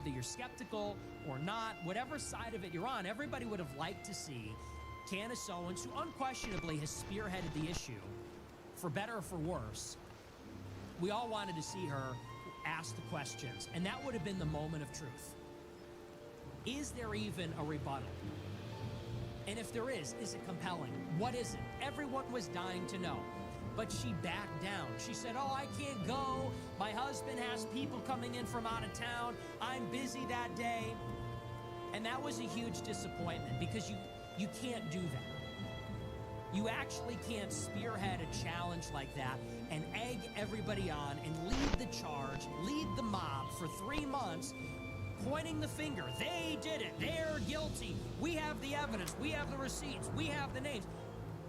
Whether you're skeptical or not, whatever side of it you're on, everybody would have liked to see Candace Owens, who unquestionably has spearheaded the issue, for better or for worse. We all wanted to see her ask the questions, and that would have been the moment of truth. Is there even a rebuttal? And if there is it compelling? What is it? Everyone was dying to know. But she backed down. She said, oh, I can't go. My husband has people coming in from out of town. I'm busy that day. And that was a huge disappointment because you can't do that. You actually can't spearhead a challenge like that and egg everybody on and lead the charge, lead the mob for 3 months, pointing the finger. They did it. They're guilty. We have the evidence. We have the receipts. We have the names.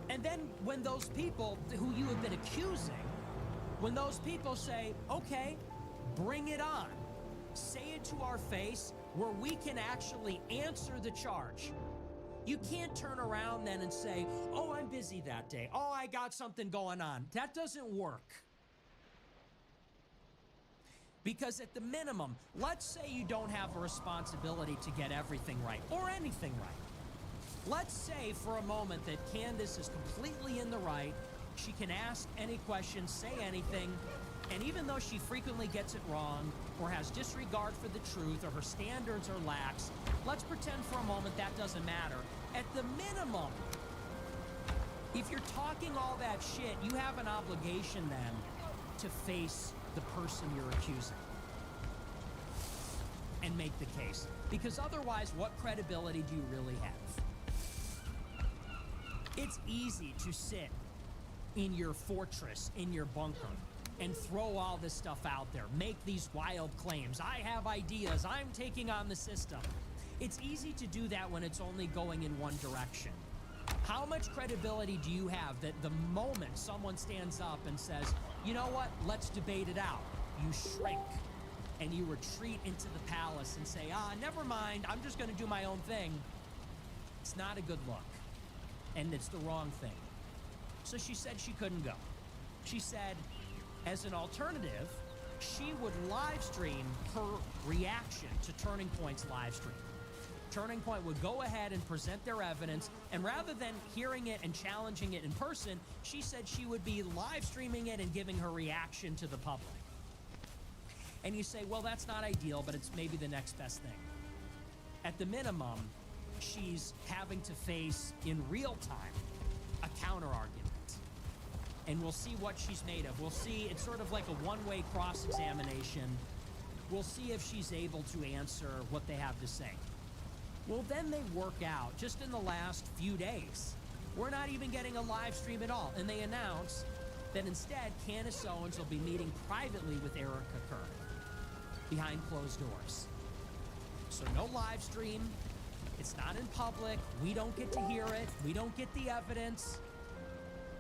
And then when those people who you have been accusing, when those people say, okay, bring it on, say it to our face where we can actually answer the charge. You can't turn around then and say, oh, I'm busy that day. Oh, I got something going on. That doesn't work. Because at the minimum, let's say you don't have a responsibility to get everything right or anything right. Let's say for a moment that Candace is completely in the right. She can ask any question, say anything, and even though she frequently gets it wrong or has disregard for the truth or her standards are lax, let's pretend for a moment that doesn't matter. At the minimum, if you're talking all that shit, you have an obligation then to face the person you're accusing and make the case. Because otherwise, what credibility do you really have? It's easy to sit in your fortress, in your bunker, and throw all this stuff out there, make these wild claims. I have ideas, I'm taking on the system. It's easy to do that when it's only going in one direction. How much credibility do you have that the moment someone stands up and says, you know what, let's debate it out, you shrink and you retreat into the palace and say, never mind, I'm just gonna do my own thing? It's not a good look. And it's the wrong thing. So she said she couldn't go. She said, as an alternative, she would live stream her reaction to Turning Point's live stream. Turning Point would go ahead and present their evidence, and rather than hearing it and challenging it in person, she said she would be live streaming it and giving her reaction to the public. And you say, well, that's not ideal, but it's maybe the next best thing. At the minimum, she's having to face in real time a counter argument. And we'll see what she's made of. We'll see, it's sort of like a one-way cross-examination. We'll see if she's able to answer what they have to say. Well, then they work out, just in the last few days. We're not even getting a live stream at all. And they announce that instead, Candace Owens will be meeting privately with Erica Kirk behind closed doors. So no live stream. It's not in public. We don't get to hear it. We don't get the evidence.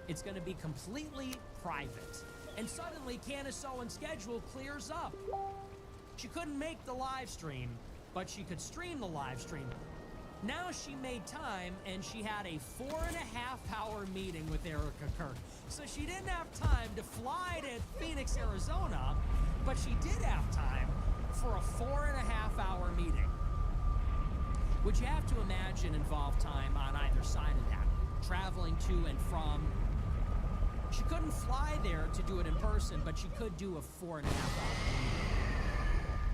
It's going to be completely private. And suddenly, Candace Owens' schedule clears up. She couldn't make the live stream, but she could stream the live stream. Now she made time, and she had a 4.5-hour meeting with Erica Kirk. So she didn't have time to fly to Phoenix, Arizona, but she did have time for a 4.5-hour meeting, which you have to imagine involved time on either side of that, traveling to and from. She couldn't fly there to do it in person, but she could do a 4.5-hour meeting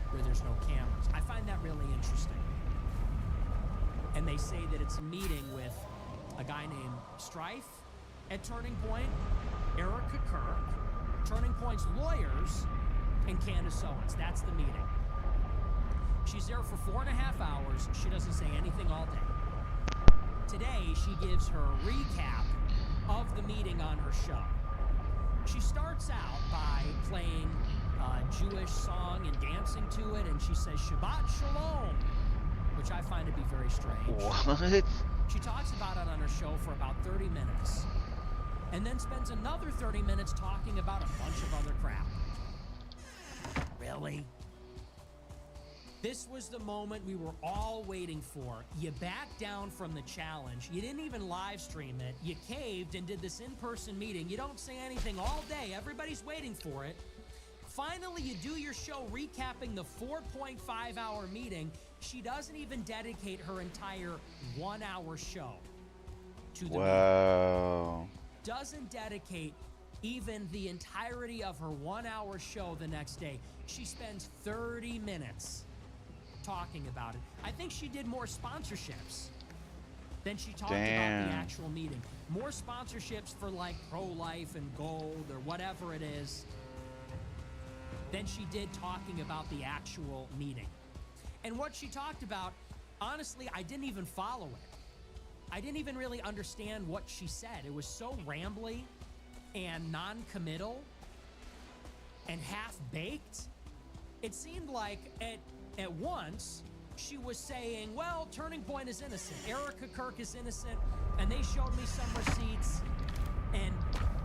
where there's no cameras. I find that really interesting. And they say that it's a meeting with a guy named Strife at Turning Point, Erica Kirk, Turning Point's lawyers, and Candace Owens. That's the meeting. She's there for 4.5 hours. She doesn't say anything all day. Today, she gives her recap of the meeting on her show. She starts out by playing a Jewish song and dancing to it, and she says, Shabbat Shalom, which I find to be very strange. What? She talks about it on her show for about 30 minutes, and then spends another 30 minutes talking about a bunch of other crap. Really? This was the moment we were all waiting for. You backed down from the challenge. You didn't even live stream it. You caved and did this in-person meeting. You don't say anything all day. Everybody's waiting for it. Finally, you do your show recapping the 4.5-hour meeting. She doesn't even dedicate her entire 1-hour show to the meeting. Wow. Doesn't dedicate even the entirety of her 1-hour show the next day. She spends 30 minutes talking about it. I think she did more sponsorships than she talked about the actual meeting. More sponsorships for like pro-life and gold or whatever it is than she did talking about the actual meeting. And what she talked about, honestly, I didn't even follow it. I didn't even really understand what she said. It was so rambly and non-committal and half-baked. It seemed like at once she was saying, well, Turning Point is innocent, Erica Kirk is innocent, and they showed me some receipts, and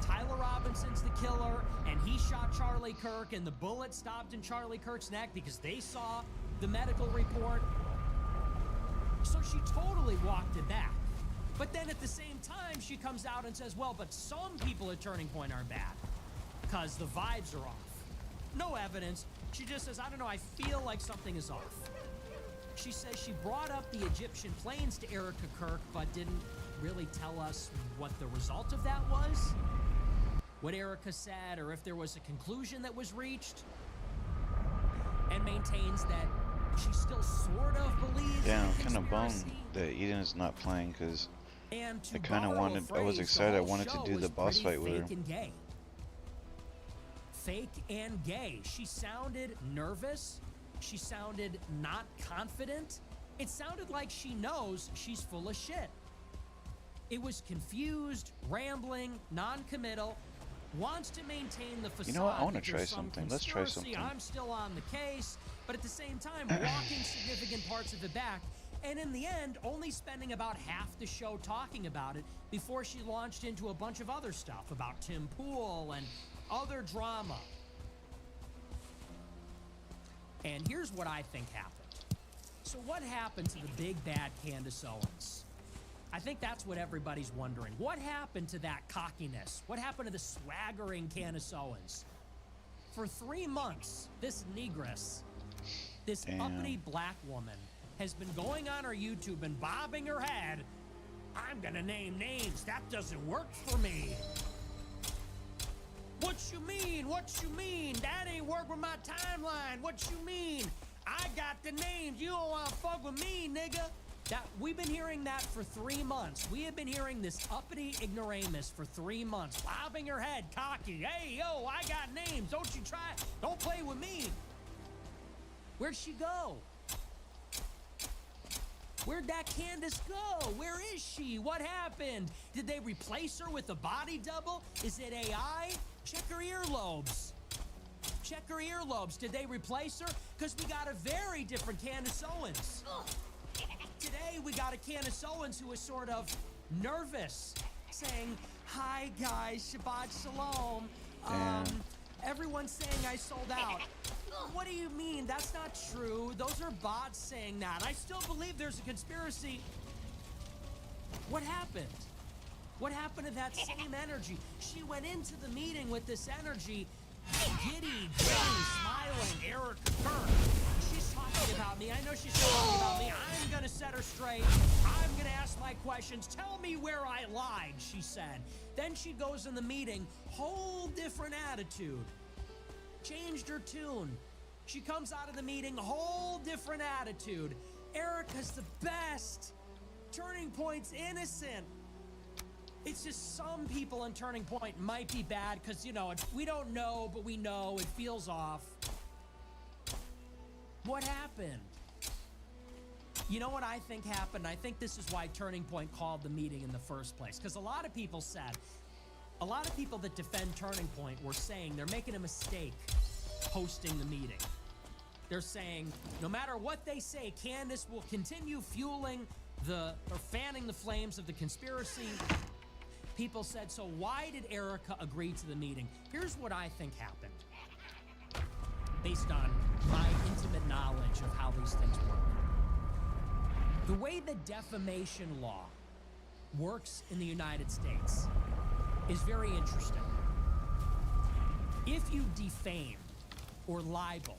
Tyler Robinson's the killer, and he shot Charlie Kirk, and the bullet stopped in Charlie Kirk's neck because they saw the medical report. So she totally walked it back. But then at the same time, she comes out and says, well, but some people at Turning Point are bad because the vibes are off. No evidence. She just says, I don't know, I feel like something is off. She says she brought up the Egyptian planes to Erica Kirk, but didn't really tell us what the result of that was, what Erica said, or if there was a conclusion that was reached, and maintains that she still sort of believes Yeah, in I'm the kind of bummed conspiracy. that Eden is not playing because And to I kind of borrow a wanted, I was phrase, excited, the I whole wanted to show do the was boss pretty fight with her. fake and gay. Fake and gay. She sounded nervous. She sounded not confident. It sounded like she knows she's full of shit. It was confused, rambling, non-committal, wants to maintain the facade. You know what? I want to that try there's some something. Let's try conspiracy, something. I'm still on the case, but at the same time, walking significant parts of it back. And in the end, only spending about half the show talking about it before she launched into a bunch of other stuff about Tim Pool and other drama. And here's what I think happened. So what happened to the big bad Candace Owens? I think that's what everybody's wondering. What happened to that cockiness? What happened to the swaggering Candace Owens? For 3 months, this negress, this uppity black woman, has been going on her YouTube and bobbing her head. I'm gonna name names. That doesn't work for me. What you mean? What you mean? That ain't work with my timeline. What you mean? I got the names. You don't wanna fuck with me, nigga. That we've been hearing that for 3 months. We have been hearing this uppity ignoramus for 3 months, bobbing her head, cocky. Hey, yo, I got names. Don't you try. Don't play with me. Where'd she go? Where'd that Candace go? Where is she? What happened? Did they replace her with a body double? Is it AI? Check her earlobes. Check her earlobes. Did they replace her? Because we got a very different Candace Owens. Today, we got a Candace Owens who is sort of nervous, saying, hi, guys, Shabbat Shalom. Everyone's saying I sold out. What do you mean? That's not true. Those are bots saying that. I still believe there's a conspiracy. What happened? What happened to that same energy? She went into the meeting with this energy, giddy, grinning, smiling, Erica Kirk. She's talking about me. I know she's talking about me. I'm gonna set her straight. I'm gonna ask my questions. Tell me where I lied, she said. Then she goes in the meeting, whole different attitude. Changed her tune. She comes out of the meeting, whole different attitude. Erica's the best. Turning Point's innocent. It's just some people in Turning Point might be bad because, you know, we don't know, but we know it feels off. What happened? You know what I think happened? I think this is why Turning Point called the meeting in the first place. Because a lot of people that defend Turning Point were saying they're making a mistake hosting the meeting. They're saying no matter what they say, Candace will continue fueling or fanning the flames of the conspiracy. People said, so why did Erica agree to the meeting? Here's what I think happened, based on my intimate knowledge of how these things work. The way the defamation law works in the United States is very interesting. If you defame or libel,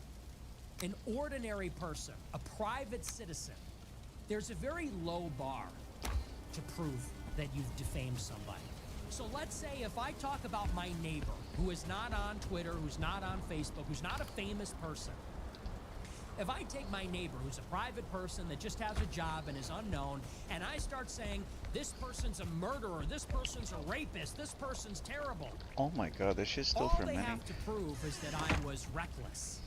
an ordinary person, a private citizen, there's a very low bar to prove that you've defamed somebody. So let's say if I talk about my neighbor who is not on Twitter, who's not on Facebook, who's not a famous person, if I take my neighbor who's a private person that just has a job and is unknown, and I start saying, this person's a murderer, this person's a rapist, this person's terrible. Oh my god, this shit's still All for they many. have to prove is that I was reckless.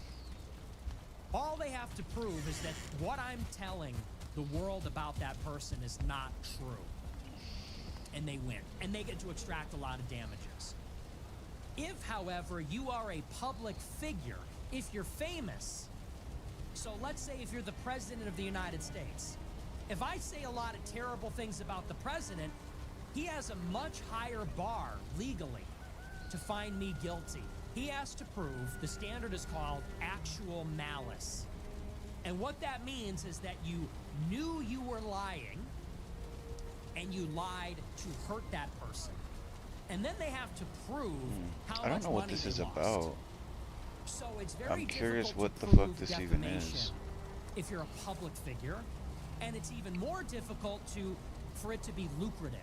All they have to prove is that what I'm telling the world about that person is not true. And they win. And they get to extract a lot of damages. If, however, you are a public figure, if you're famous, so let's say if you're the President of the United States, if I say a lot of terrible things about the President, he has a much higher bar legally to find me guilty. He has to prove, the standard is called actual malice. And what that means is that you knew you were lying and you lied to hurt that person. And then they have to prove how I don't much know what money this they is lost. about. So it's very I'm curious difficult what to the fuck prove this even is. defamation if you're a public figure, and it's even more difficult for it to be lucrative,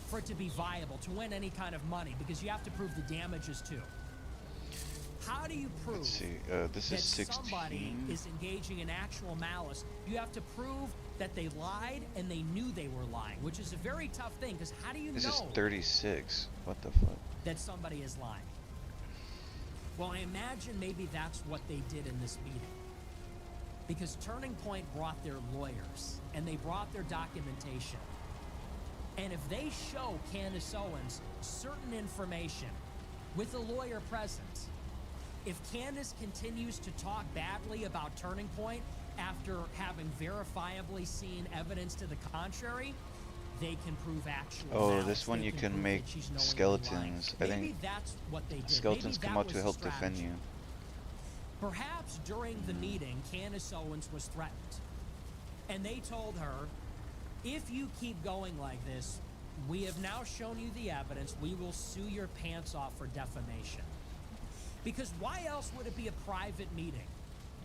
for it to be viable, to win any kind of money, because you have to prove the damages too. How do you prove Let's see. This that is 16. somebody is engaging in actual malice? You have to prove that they lied and they knew they were lying, which is a very tough thing, because how do you This know is 36. What the fuck? that somebody is lying? Well, I imagine maybe that's what they did in this meeting. Because Turning Point brought their lawyers, and they brought their documentation. And if they show Candace Owens certain information with a lawyer present, if Candace continues to talk badly about Turning Point after having verifiably seen evidence to the contrary, they can prove actual malice. This one They you can prove make that she's knowingly skeletons. I lying. Maybe think that's what they did. skeletons Maybe come that out to was help the defend strategy. you. Perhaps during the meeting, Candace Owens was threatened. And they told her, if you keep going like this, we have now shown you the evidence, we will sue your pants off for defamation. Because why else would it be a private meeting?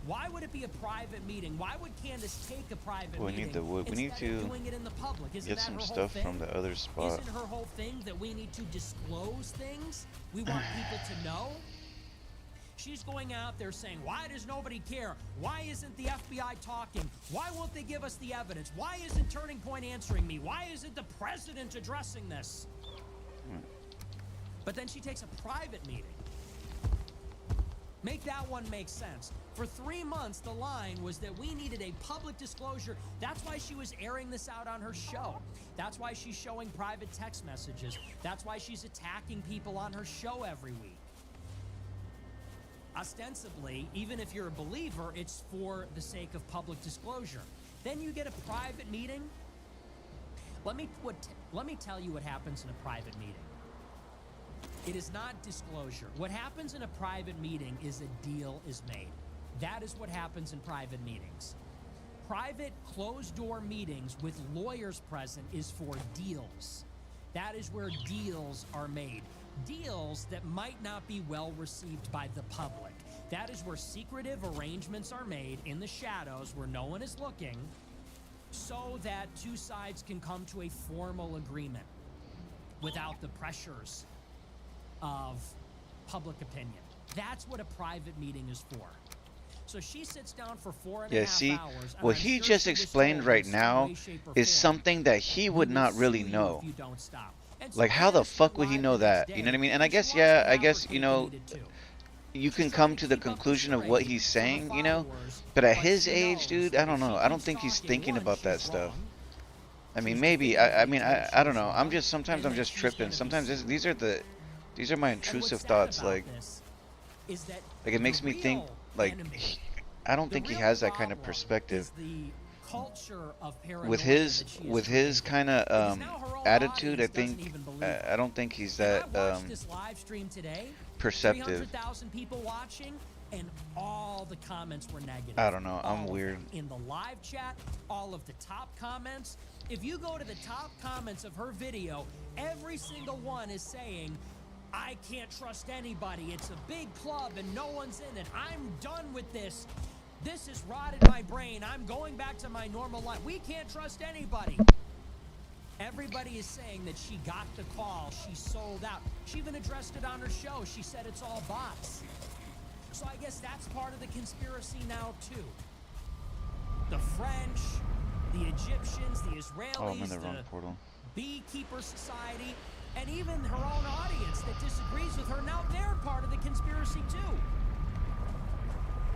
Why would it be a private meeting? Why would Candace take a private We meeting need the wood. We need instead of to doing it in the public? Isn't get that some her whole stuff thing? from the other spot. Isn't her whole thing that we need to disclose things? We want people to know? She's going out there saying, why does nobody care? Why isn't the FBI talking? Why won't they give us the evidence? Why isn't Turning Point answering me? Why isn't the president addressing this? But then she takes a private meeting. Make that one make sense. For 3 months, the line was that we needed a public disclosure. That's why she was airing this out on her show. That's why she's showing private text messages. That's why she's attacking people on her show every week. Ostensibly, even if you're a believer, it's for the sake of public disclosure. Then you get a private meeting. Let me tell you what happens in a private meeting. It is not disclosure. What happens in a private meeting is a deal is made. That is what happens in private meetings. Private closed-door meetings with lawyers present is for deals. That is where deals are made. Deals that might not be well received by the public. That is where secretive arrangements are made in the shadows where no one is looking, so that two sides can come to a formal agreement without the pressures of public opinion. That's what a private meeting is for. So she sits down for 4.5 hours. And what I'm he sure just she was explained told right in some now way, shape, or is form, something that he "We would will not really sue you know. if you don't stop." And so Like, how the Candace fuck went would he live know the next that? You know what I day, mean? And I she guess, wants to yeah, have I her guess, cake you and know, eat it too. you can She's come trying to the keep up conclusion of charade what he's for her saying, you know? followers, But at but his she age, knows dude, that I don't if know. she I don't keeps think he's talking, thinking one, about that she's stuff. wrong. I mean, She's maybe. I definitively mean, told I don't she's know. I'm wrong, just sometimes and I'm that just she's tripping. gonna be Sometimes sued. these are my And intrusive what's sad thoughts. about Like this is that it makes the me think. real Like enemy, I don't the think he real has that kind of problem perspective. is the culture of paranoia With his that she with is his creating. kind of Because now her own attitude, I audience doesn't think even believe her. I don't think he's And I that watched this live stream today. perceptive. 300,000 people watching, and all the comments were negative. I don't know. I'm All of weird. them. In the live chat, all of the top comments. If you go to the top comments of her video, every single one is saying, I can't trust anybody. It's a big club and no one's in it. I'm done with this. This has rotted my brain. I'm going back to my normal life. We can't trust anybody. Everybody is saying that she got the call. She sold out. She even addressed it on her show. She said it's all bots. So I guess that's part of the conspiracy now, too. The French, the Egyptians, the Israelis, Oh, I'm in the wrong portal. Beekeeper Society, and even her own audience that disagrees with her. Now they're part of the conspiracy, too.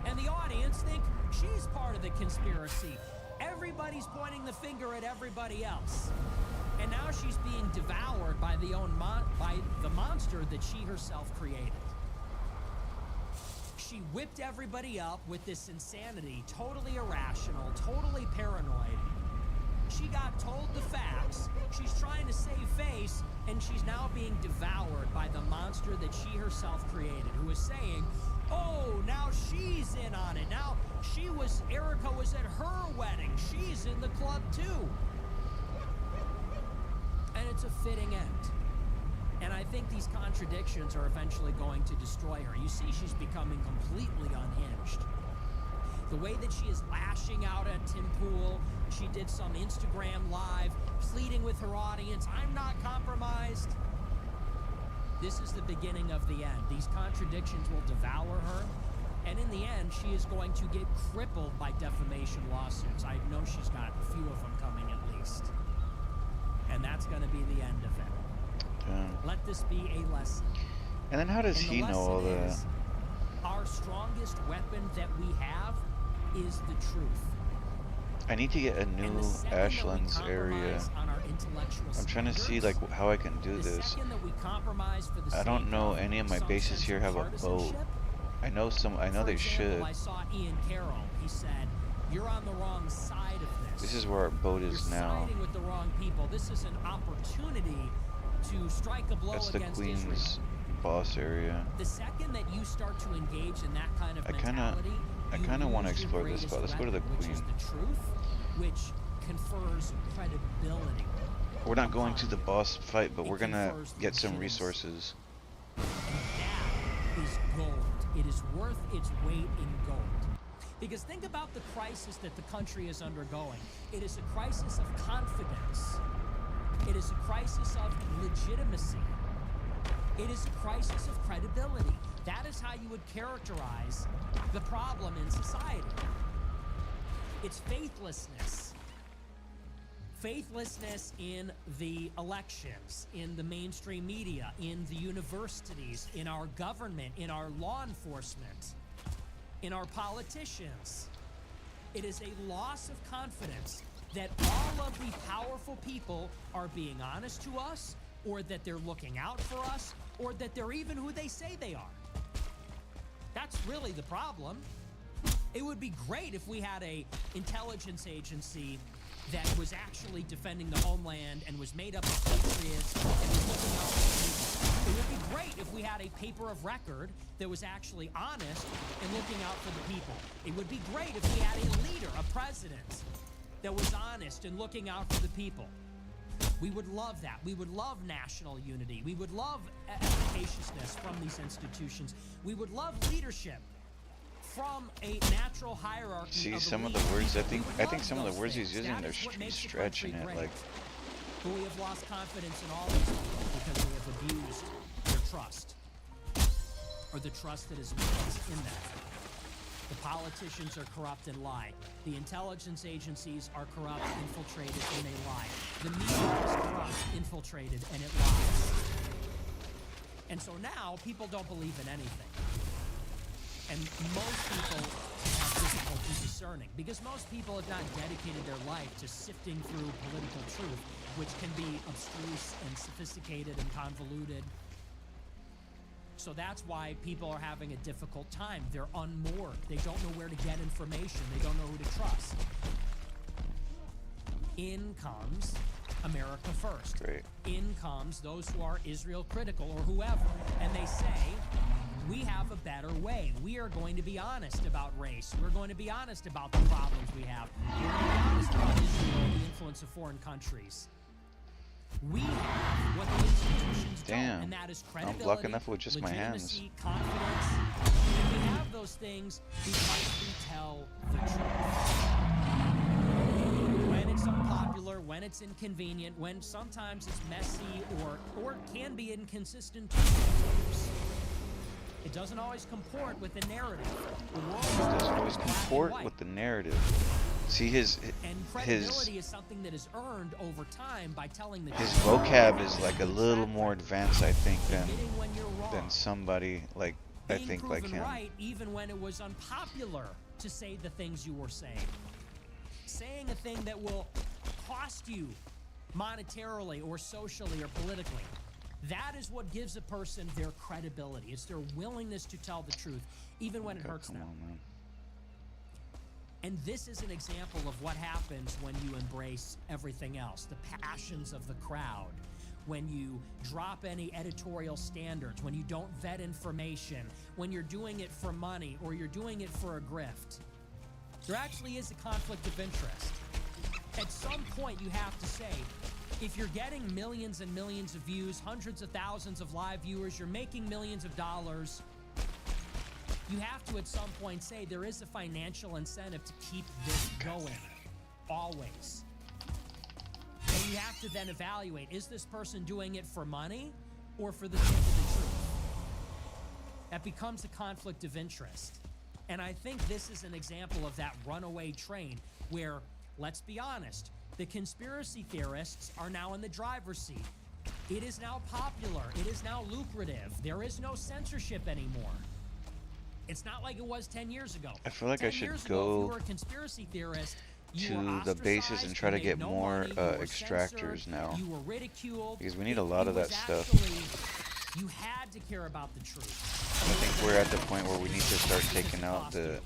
And the audience think she's part of the conspiracy. Everybody's pointing the finger at everybody else. And now she's being devoured by by the monster that she herself created. She whipped everybody up with this insanity, totally irrational, totally paranoid. She got told the facts, she's trying to save face, and she's now being devoured by the monster that she herself created, who is saying, oh, now she's in on it. Now Erica was at her wedding. She's in the club too. And it's a fitting end. And I think these contradictions are eventually going to destroy her. You see, she's becoming completely unhinged. The way that she is lashing out at Tim Pool, she did some Instagram live, pleading with her audience, I'm not compromised. This is the beginning of the end. These contradictions will devour her. And in the end, she is going to get crippled by defamation lawsuits. I know she's got a few of them coming at least. And that's going to be the end of it. Let this be a lesson. And then how does he know all that? Our strongest weapon that we have is the truth. I need to get a new Ashlands area. I'm trying to see like how I can do this. I don't know any of my bases here have a boat. I know they should. I saw Ian Carroll. He said, "You're on the wrong side of this. This is where our boat is now. You're siding with the wrong people. This is an opportunity to strike a blow That's the against Queen's Israel." boss area. The second that you start to engage in that kind of mentality, I kind of want to explore this spot. Let's go to the Which Queen. is the truth, which confers credibility. We're not going to the boss fight, but we're gonna get some resources. And that is gold. It is worth its weight in gold. Because think about the crisis that the country is undergoing. It is a crisis of confidence. It is a crisis of legitimacy. It is a crisis of credibility. That is how you would characterize the problem in society. It's faithlessness. Faithlessness in the elections, in the mainstream media, in the universities, in our government, in our law enforcement, in our politicians. It is a loss of confidence that all of the powerful people are being honest to us, or that they're looking out for us, or that they're even who they say they are. That's really the problem. It would be great if we had an intelligence agency that was actually defending the homeland and was made up of patriots and was looking out for the people. It would be great if we had a paper of record that was actually honest and looking out for the people. It would be great if we had a leader, a president, that was honest and looking out for the people. We would love that. We would love national unity. We would love efficaciousness from these institutions. We would love leadership from a natural hierarchy. See, some of the words, I think some of the words he's using, they're stretching it, like. But we have lost confidence in all these people because we have abused their trust, or the trust that is placed in them. The politicians are corrupt and lie. The intelligence agencies are corrupt, infiltrated, and they lie. The media is corrupt, infiltrated, and it lies. And so now people don't believe in anything. And most people have difficulty discerning because most people have not dedicated their life to sifting through political truth, which can be abstruse and sophisticated and convoluted. So that's why people are having a difficult time. They're unmoored. They don't know where to get information. They don't know who to trust. In comes America First. Great. In comes those who are Israel critical or whoever. And they say, we have a better way. We are going to be honest about race. We're going to be honest about the problems we have. We're going to be honest about Israel and the influence of foreign countries. We have what the institutions Damn. don't, and that is I'm credibility, blocking enough with just my hands. legitimacy, confidence. And we have those things because we tell the truth. When it's unpopular, when it's inconvenient, when sometimes it's messy or can be inconsistent too sometimes. It doesn't always comport with the narrative. The world Doesn't always comport with the narrative. See, his credibility is something that is earned over time by telling the his truth. vocab is like a little more advanced, I think, Admitting when you're wrong. than somebody like I Being think like proven him. right even when it was unpopular to say the things you were saying. Saying a thing that will cost you monetarily or socially or politically. That is what gives a person their credibility. It's their willingness to tell the truth, even when it hurts Come them. on, man. And this is an example of what happens when you embrace everything else, the passions of the crowd, when you drop any editorial standards, when you don't vet information, when you're doing it for money or you're doing it for a grift. There actually is a conflict of interest. At some point, you have to say, if you're getting millions and millions of views, hundreds of thousands of live viewers, you're making millions of dollars, you have to at some point say there is a financial incentive to keep this going, always. And you have to then evaluate, is this person doing it for money or for the sake of the truth? That becomes a conflict of interest. And I think this is an example of that runaway train where, let's be honest, the conspiracy theorists are now in the driver's seat. It is now popular. It is now lucrative. There is no censorship anymore. It's not like it was 10 years ago. I feel like I should Ago, if go you were a conspiracy theorist, you were to the bases and ostracized, try to you get made no more money, you were extractors censored, now. You were ridiculed. Because we need a lot of was that stuff. actually- You had to care about the truth. I think we're at the point where we need to start taking out the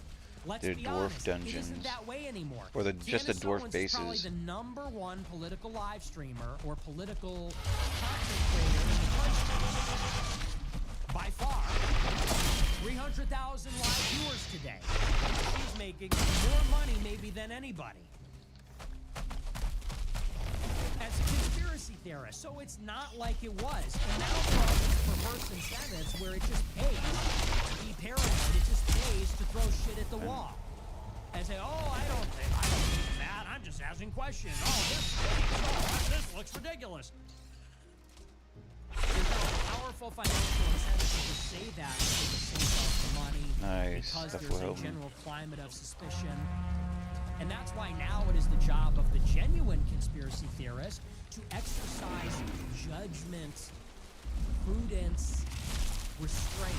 Let's the be dwarf honest, it dungeons. isn't that way anymore. Or just the Candace dwarf Owens is probably bases. the #1 political live streamer or political content creator in the country. By far. 300,000 live viewers today. She's making more money maybe than anybody. As a conspiracy theorist, so it's not like it was. And now there are these perverse incentives where it just pays to be paranoid. It just pays to throw shit at the wall. And say, oh, I don't think that. I'm just asking questions. Oh, this looks ridiculous. There's no powerful financial incentive to just say that for the sake of the money. Nice. Because That there's will a help me. general climate of suspicion. And that's why now it is the job of the genuine conspiracy theorist to exercise judgment, prudence, restraint.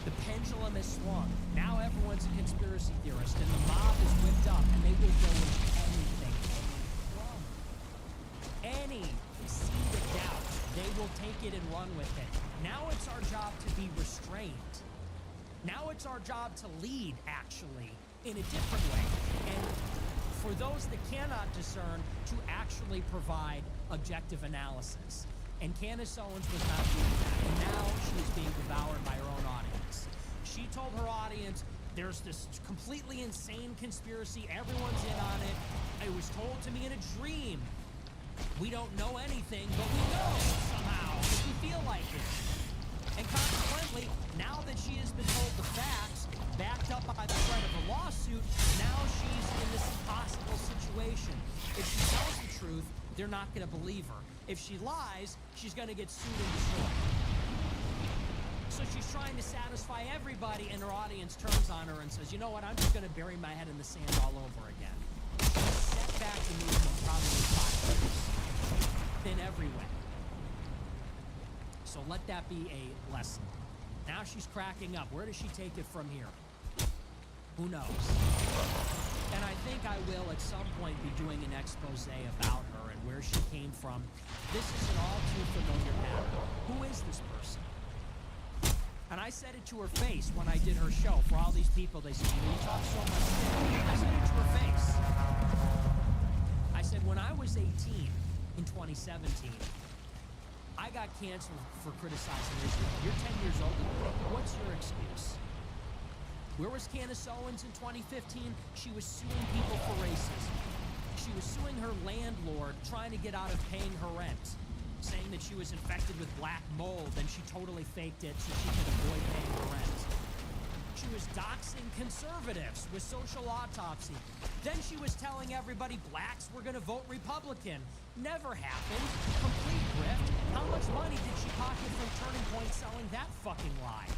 The pendulum is swung. Now everyone's a conspiracy theorist, and the mob is whipped up, and they will go with anything. Any seed of doubt, they will take it and run with it. Now it's our job to be restrained. Now it's our job to lead, actually, in a different way. And for those that cannot discern, to actually provide objective analysis. And Candace Owens was not doing that. And now she is being devoured by her own audience. She told her audience, there's this completely insane conspiracy. Everyone's in on it. It was told to me in a dream. We don't know anything, but we know somehow if we feel like it. And consequently, now that she has been told the facts, backed up by the threat of a lawsuit, now she's in this impossible situation. If she tells the truth, they're not going to believe her. If she lies, she's going to get sued and destroyed. So she's trying to satisfy everybody, and her audience turns on her and says, you know what, I'm just going to bury my head in the sand all over again. She's set back the movement probably 5 years in every way. So let that be a lesson. Now she's cracking up. Where does she take it from here? Who knows? And I think I will at some point be doing an expose about her and where she came from. This is an all too familiar pattern. Who is this person? And I said it to her face when I did her show. For all these people, they said, you talk so much shit. I said it to her face. I said, when I was 18 in 2017, I got canceled for criticizing Israel. You're 10 years older than me. What's your excuse? Where was Candace Owens in 2015? She was suing people for racism. She was suing her landlord, trying to get out of paying her rent, saying that she was infected with black mold and she totally faked it so she could avoid paying her rent. She was doxing conservatives with social autopsy. Then she was telling everybody blacks were going to vote Republican. Never happened. Complete grift. How much money did she pocket from Turning Point selling that fucking lie?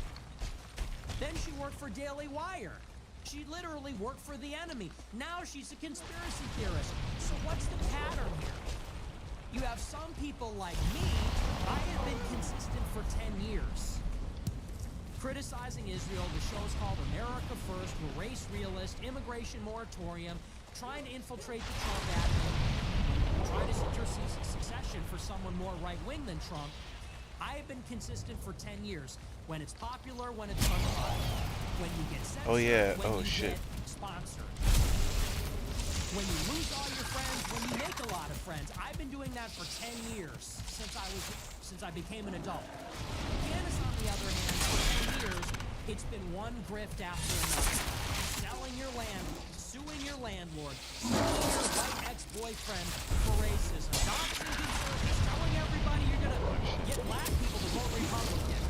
Then she worked for Daily Wire. She literally worked for the enemy. Now she's a conspiracy theorist. So what's the pattern here? You have some people like me. I have been consistent for 10 years. Criticizing Israel, the show's called America First, we're race realist, immigration moratorium, trying to infiltrate the Trump admin, trying to secure succession for someone more right-wing than Trump. I have been consistent for 10 years. When it's popular, when it's unpopular. When you get censored, oh yeah, when oh you shit. get sponsored. When you lose all your friends, when you make a lot of friends. I've been doing that for 10 years since I became an adult. Candace, on the other hand, for 10 years, it's been one grift after another. Selling your land, suing your landlord, suing your white ex-boyfriend for racism, doxing conservatives, telling everybody you're gonna get black people to vote Republican.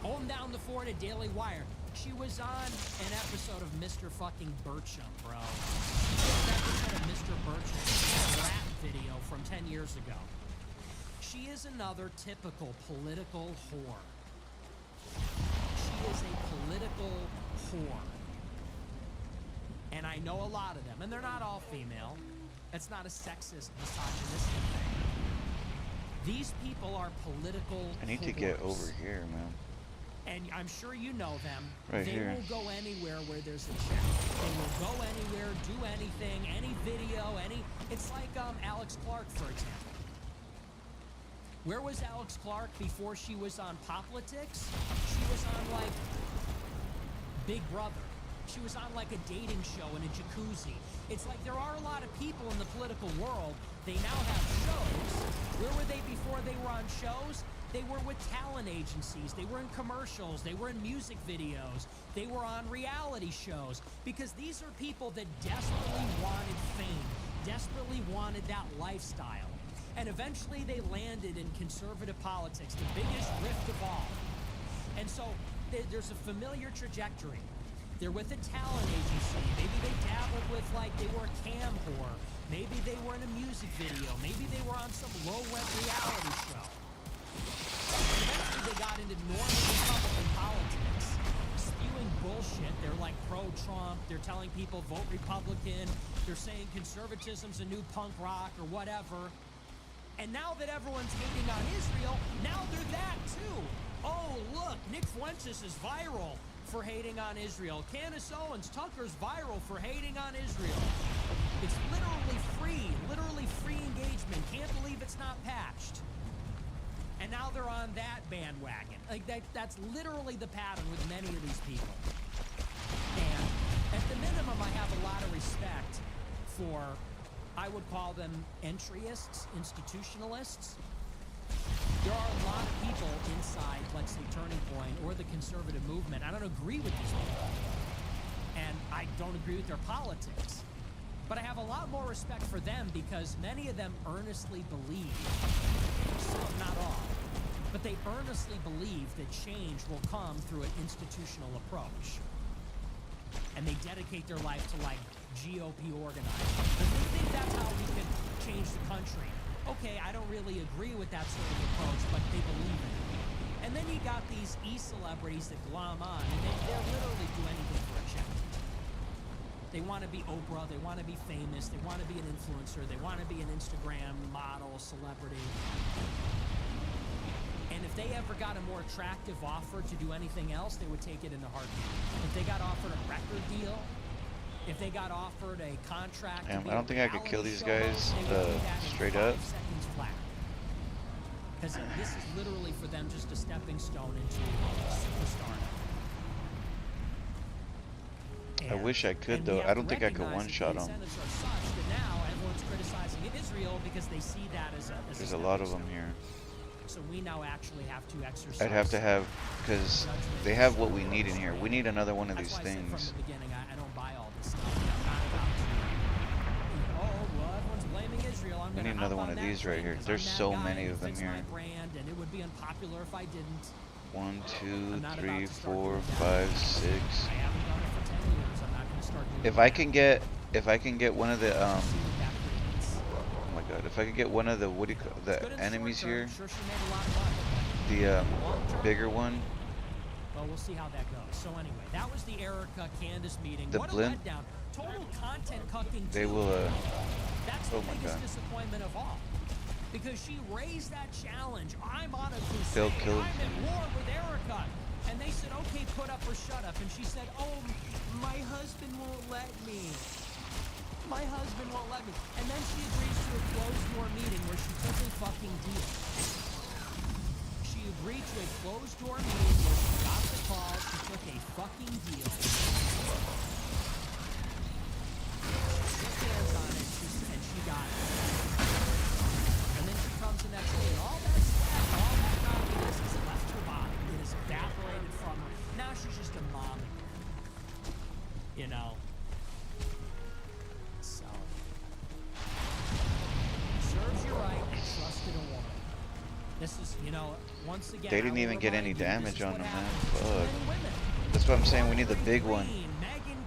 Home down the fort at Daily Wire. She was on an episode of Mr. fucking Burcham, bro. She did an episode of Mr. Burcham, a rap video from 10 years ago. She is another typical political whore. She is a political whore. And I know a lot of them, and they're not all female. That's not a sexist, misogynistic thing. These people are political I need to get over here, man. And I'm sure you know them. Right they here. will go anywhere where there's a check. They will go anywhere, do anything, any video, It's like Alex Clark, for example. Where was Alex Clark before she was on Poplitics? She was on, like, Big Brother. She was on, like, a dating show in a jacuzzi. It's like there are a lot of people in the political world. They now have shows. Where were they before they were on shows? They were with talent agencies. They were in commercials. They were in music videos. They were on reality shows. Because these are people that desperately wanted fame, desperately wanted that lifestyle. And eventually they landed in conservative politics, the biggest rift of all. And so there's a familiar trajectory. They're with a talent agency. Maybe they dabbled with, like, they were a cam whore. Maybe they were in a music video. Maybe they were on some low-rent reality show. Eventually they got into normal Republican politics, spewing bullshit. They're like pro-Trump. They're telling people vote Republican. They're saying conservatism's a new punk rock or whatever. And now that everyone's hating on Israel, now they're that too. Oh, look, Nick Fuentes is viral for hating on Israel. Candace Owens, Tucker's viral for hating on Israel. It's literally free engagement. Can't believe it's not patched. And now they're on that bandwagon. Like that's literally the pattern with many of these people. And at the minimum, I have a lot of respect for, I would call them entryists, institutionalists. There are a lot of people inside, let's say, Turning Point or the conservative movement. I don't agree with these people. And I don't agree with their politics. But I have a lot more respect for them because many of them earnestly believe, some, not all, but they earnestly believe that change will come through an institutional approach. And they dedicate their life to, like, GOP organizing. Because they think that's how we can change the country. Okay, I don't really agree with that sort of approach, but they believe in it. And then you got these e-celebrities that glom on, and they'll literally do anything for a check. They want to be Oprah, they want to be famous, they want to be an influencer, they want to be an Instagram model, celebrity. And if they ever got a more attractive offer to do anything else, they would take it in a heartbeat. If they got offered a record deal, if they got offered a contract, I don't think I could kill these guys straight up. Because this is literally for them just a stepping stone into superstardom. I wish I could, though. I don't think I could one-shot them. Incentives are such that now everyone's criticizing Israel because they see that as a There's a lot of them here. So we now actually have to exercise. I'd have to have, because they have what we need in here. We need another one of these That's why I said things. from the beginning, I don't buy all this stuff. I'm not about to, oh, We need another one of these right here. There's so many of them here. 1, 2, 3, 4, 5, 6. If I can get one of the oh my god, if I could get one of the the enemies here, the bigger one. Well, we'll see how that goes. So anyway, that was the Erica Candace meeting. The what blimp. a letdown. Total content cucking. They will That's oh the my biggest god. disappointment of all. Because she raised that challenge. I'm on a crusade. They'll kill I'm at war with Erica. And they said, okay, put up or shut up. And she said, oh, my husband won't let me. My husband won't let me. And then she agrees to a closed-door meeting where she took a fucking deal. She agreed to a closed-door meeting where she got the call. She took a fucking deal. She shook hands on it, and she got it. And then she comes the next day, and all that sweat, all that happiness has left her body. It has evaporated from her. Now she's just a mom again. You know? So. Serves you right, trusted a woman. This is, you know, once again. They didn't even get any damage on them, man. Fuck. That's what I'm saying. We need the big one.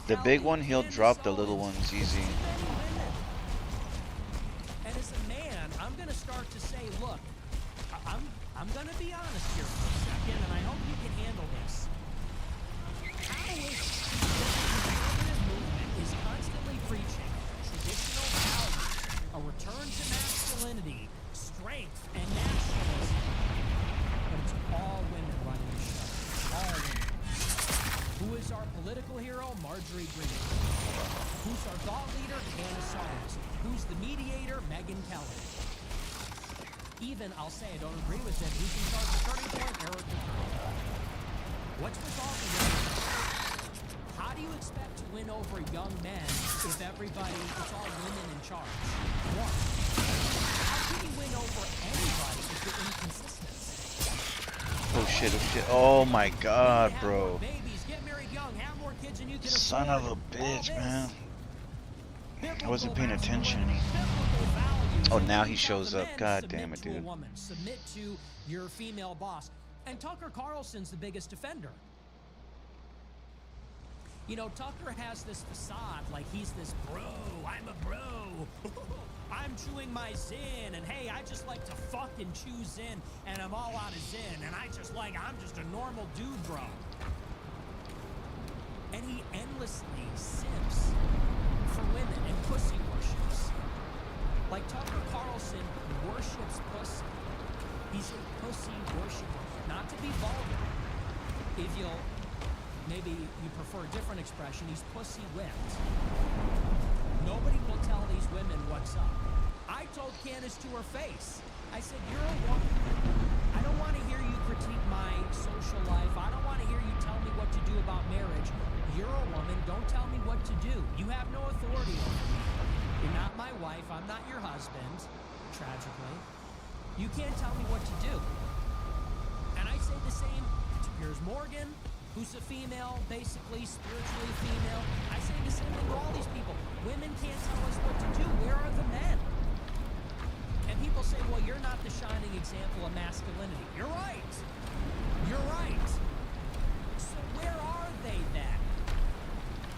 The big one, he'll drop the little ones easy. And as a man, I'm gonna start to say, look, I'm gonna be honest here for a second, and I hope you can handle this. How is the conservative movement is constantly preaching traditional values, a return to masculinity, strength, and nationalism. But it's all women running the show. All women. Who is our political hero? Marjorie Greene. Who's our thought leader? Candace Owens. Who's the mediator? Megyn Kelly. Even, I'll say I don't agree with it, who's in charge of Turning Point? Erica Kirk. What's with all the young men? How do you expect to win over young men if it's all women in charge? One. How can you win over anybody if you're inconsistent? Oh shit, oh shit. Oh my god, bro. Babies, get married young, have more kids than you can Son of a bitch, man. I wasn't paying attention. Oh, now he shows up. God damn it, dude. Submit to your female boss. And Tucker Carlson's the biggest defender. You know, Tucker has this facade like he's this bro. I'm a bro. I'm chewing my Zyn, and hey, I just like to fucking chew Zyn, and I'm all out of Zyn, and I'm just a normal dude, bro. And he endlessly simps for women and pussy worships. Like Tucker Carlson worships pussy. He's a pussy worshiper. Not to be vulgar. If maybe you prefer a different expression, he's pussy whipped. Nobody will tell these women what's up. I told Candace to her face. I said, you're a woman. I don't want to hear you critique my social life. I don't want to hear you tell me what to do about marriage. You're a woman. Don't tell me what to do. You have no authority over me. You're not my wife. I'm not your husband, tragically. You can't tell me what to do. And I say the same to Piers Morgan, who's a female, basically, spiritually female. I say the same thing to all these people. Women can't tell us what to do. Where are the men? And people say, well, you're not the shining example of masculinity. You're right. You're right. So where are they then?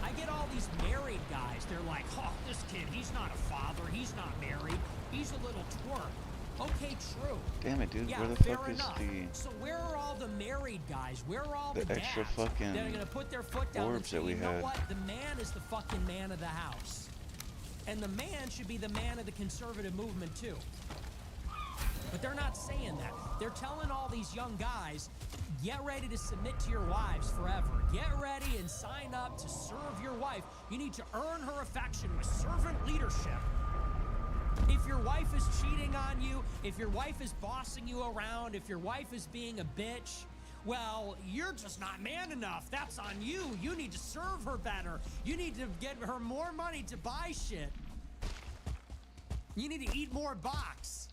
I get all these married guys. They're like, oh, this kid, he's not a father. He's not married. He's a little twerp. Okay, true. Damn it, dude. Yeah, where the fuck is enough. So where are all the married guys? Where are all the extra dads fucking that are gonna put their foot down and say, that we you know had? what? The man is the fucking man of the house. And the man should be the man of the conservative movement too. But they're not saying that. They're telling all these young guys, get ready to submit to your wives forever. Get ready and sign up to serve your wife. You need to earn her affection with servant leadership. If your wife is cheating on you, if your wife is bossing you around, if your wife is being a bitch, well, you're just not man enough. That's on you. You need to serve her better. You need to get her more money to buy shit. You need to eat more box.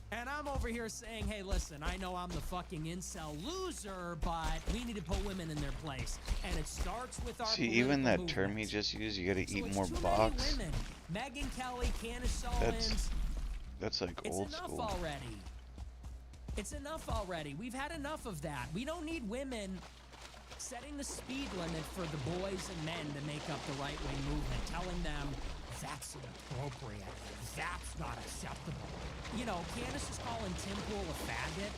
And I'm over here saying, hey, listen, I know I'm the fucking incel loser, but we need to put women in their place. And it starts with our See, even that term he just used, you gotta eat more box. Megyn Kelly, Candace Owens. That's like old school. It's enough already. It's enough already. We've had enough of that. We don't need women setting the speed limit for the boys and men to make up the right-way movement, telling them that's inappropriate, that's not acceptable. You know, Candace is calling Tim Pool a faggot.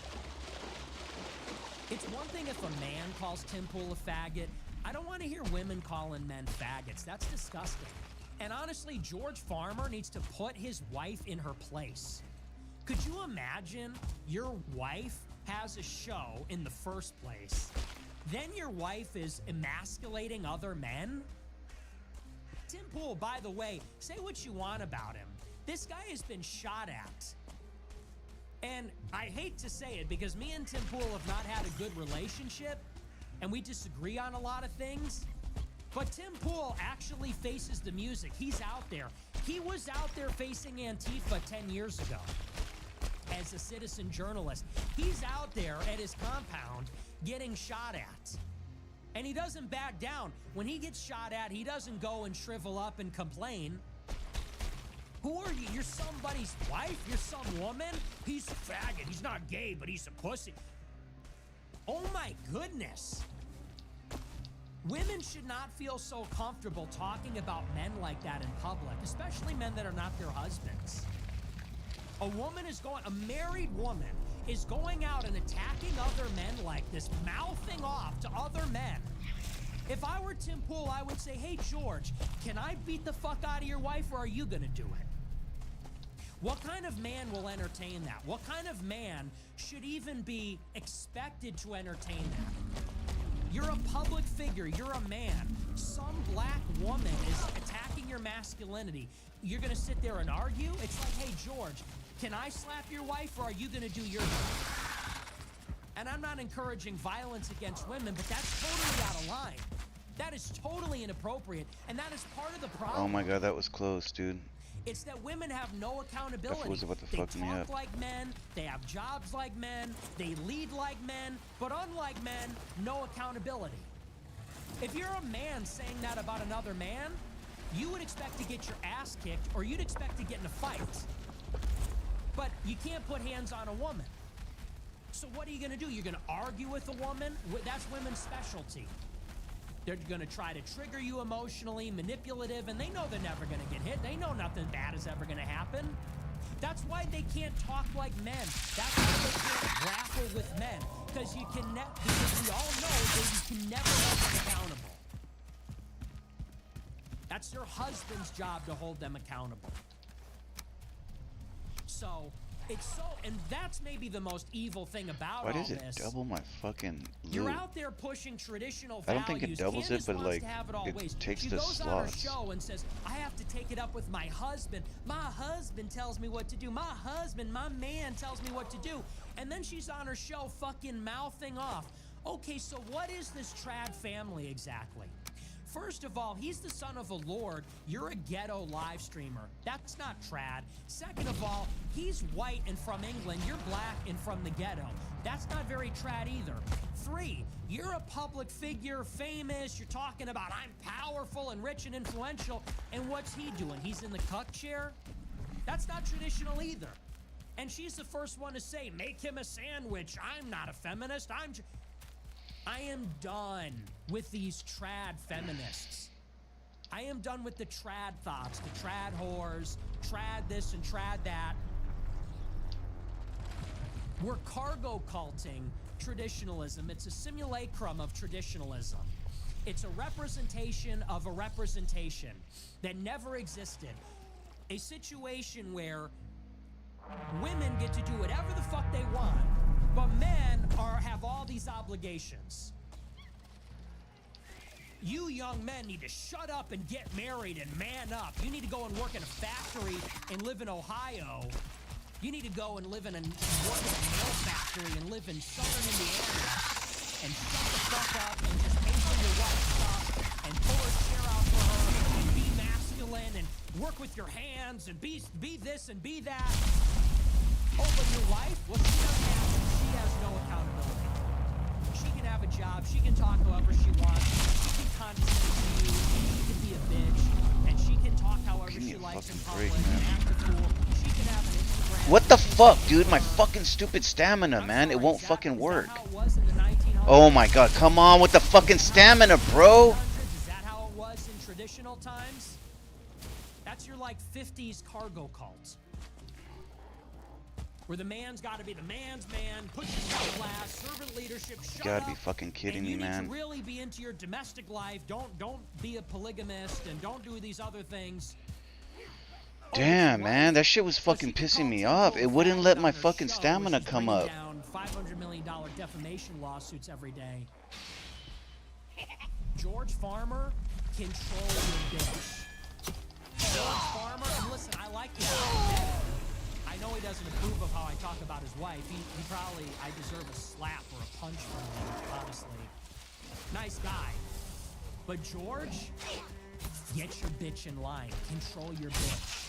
It's one thing if a man calls Tim Pool a faggot. I don't want to hear women calling men faggots. That's disgusting. And honestly, George Farmer needs to put his wife in her place. Could you imagine your wife has a show in the first place, then your wife is emasculating other men? Tim Pool, by the way, say what you want about him. This guy has been shot at. And I hate to say it because me and Tim Pool have not had a good relationship and we disagree on a lot of things. But Tim Pool actually faces the music. He's out there. He was out there facing Antifa 10 years ago as a citizen journalist. He's out there at his compound getting shot at. And he doesn't back down. When he gets shot at, he doesn't go and shrivel up and complain. Who are you? You're somebody's wife? You're some woman? He's a faggot. He's not gay, but he's a pussy. Oh my goodness. Women should not feel so comfortable talking about men like that in public, especially men that are not their husbands. A married woman is going out and attacking other men like this, mouthing off to other men. If I were Tim Pool, I would say, hey, George, can I beat the fuck out of your wife or are you gonna do it? What kind of man will entertain that? What kind of man should even be expected to entertain that? You're a public figure, you're a man. Some black woman is attacking your masculinity. You're gonna sit there and argue? It's like, hey, George, can I slap your wife or are you gonna do your job? And I'm not encouraging violence against women, but that's totally out of line. That is totally inappropriate, and that is part of the problem. Oh my god, that was close, dude. It's that women have no accountability. That was about to fuck me up. They talk like men, they have jobs like men, they lead like men, but unlike men, no accountability. If you're a man saying that about another man, you would expect to get your ass kicked or you'd expect to get in a fight. But you can't put hands on a woman. So what are you going to do? You're going to argue with a woman? That's women's specialty. They're going to try to trigger you emotionally, manipulative, and they know they're never going to get hit. They know nothing bad is ever going to happen. That's why they can't talk like men. That's why they can't grapple with men. Because because we all know that you can never hold them accountable. That's your husband's job to hold them accountable. So, and that's maybe the most evil thing about all this. Why does it double my fucking loot? You're out there pushing traditional I values. don't think it doubles Candace it, but wants like to have it all ways. takes she the goes on her slots. show and says, I have to take it up with my husband. My husband tells me what to do. My man tells me what to do. And then she's on her show fucking mouthing off. Okay, so what is this trad family exactly? First of all, he's the son of a lord. You're a ghetto live streamer. That's not trad. Second of all, he's white and from England. You're black and from the ghetto. That's not very trad either. 3, you're a public figure, famous. You're talking about I'm powerful and rich and influential. And what's he doing? He's in the cuck chair? That's not traditional either. And she's the first one to say, make him a sandwich. I'm not a feminist. I am done with these trad feminists. I am done with the trad thoughts, the trad whores, trad this and trad that. We're cargo culting traditionalism. It's a simulacrum of traditionalism. It's a representation of a representation that never existed. A situation where women get to do whatever the fuck they want, but men have all these obligations. You young men need to shut up and get married and man up. You need to go and work in a factory and live in Ohio. You need to go and live in work in a mail factory and live in southern Indiana and shut the fuck up and just pay for your wife stuff and pull her chair out for her and be masculine and work with your hands and be this and be that. Oh, but your wife? Well, she has no accountability. She can have a job. She can talk however she wants. She can condescend to you. She can be a bitch. And she can talk however she likes. likes in fucking public break, and man. act a fool, she can have an Instagram. What the fuck, dude? My fucking stupid stamina, man. It won't fucking work. Is that how it was in the 1900s? Oh my god, come on with the fucking stamina, bro. Is that how it was in traditional times? That's your like 50s cargo cult. Where the man's got to be the man's man, push yourself last, servant leadership, shut You gotta up. be fucking kidding and me, you man. need to really be into your domestic life. Don't be a polygamist and don't do these other things. Damn, man, that shit was fucking pissing me off. It wouldn't let my fucking Show, stamina which is come bringing up. Down $500 million defamation lawsuits every day. George Farmer, control your bitch. George Farmer, and listen, I like this guy. I know he doesn't approve of how I talk about his wife. He probably, I deserve a slap or a punch from him, honestly. Nice guy. But George, get your bitch in line. Control your bitch.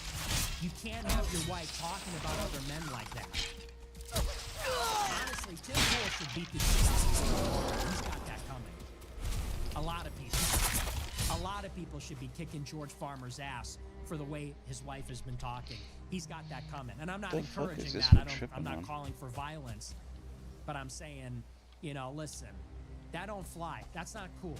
You can't have your wife talking about other men like that. Honestly, Tim Pool should beat the shit. He's got that coming. A lot of people should be kicking George Farmer's ass for the way his wife has been talking. He's got that coming. And I'm not encouraging that. I'm not calling for violence. But I'm saying, you know, listen, that don't fly. That's not cool.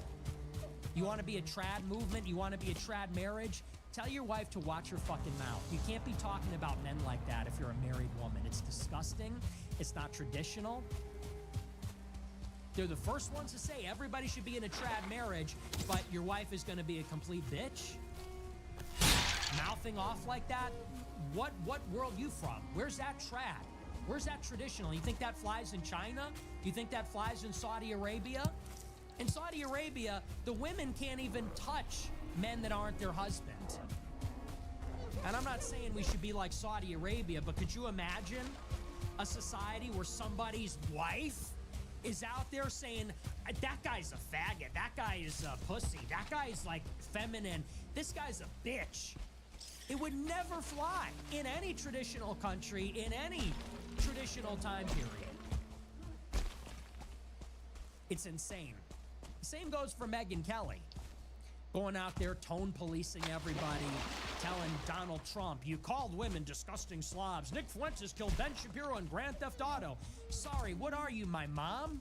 You want to be a trad movement? You want to be a trad marriage? Tell your wife to watch her fucking mouth. You can't be talking about men like that if you're a married woman. It's disgusting. It's not traditional. They're the first ones to say everybody should be in a trad marriage, but your wife is going to be a complete bitch. Mouthing off like that? What world you from? Where's that trad? Where's that traditional? You think that flies in China? You think that flies in Saudi Arabia? In Saudi Arabia, the women can't even touch men that aren't their husband. And I'm not saying we should be like Saudi Arabia, but could you imagine a society where somebody's wife is out there saying, that guy's a faggot, that guy is a pussy, that guy is like feminine, this guy's a bitch? It would never fly in any traditional country, in any traditional time period. It's insane. Same goes for Megyn Kelly. Going out there tone policing everybody, telling Donald Trump, you called women disgusting slobs. Nick Fuentes killed Ben Shapiro in Grand Theft Auto. Sorry, what are you, my mom?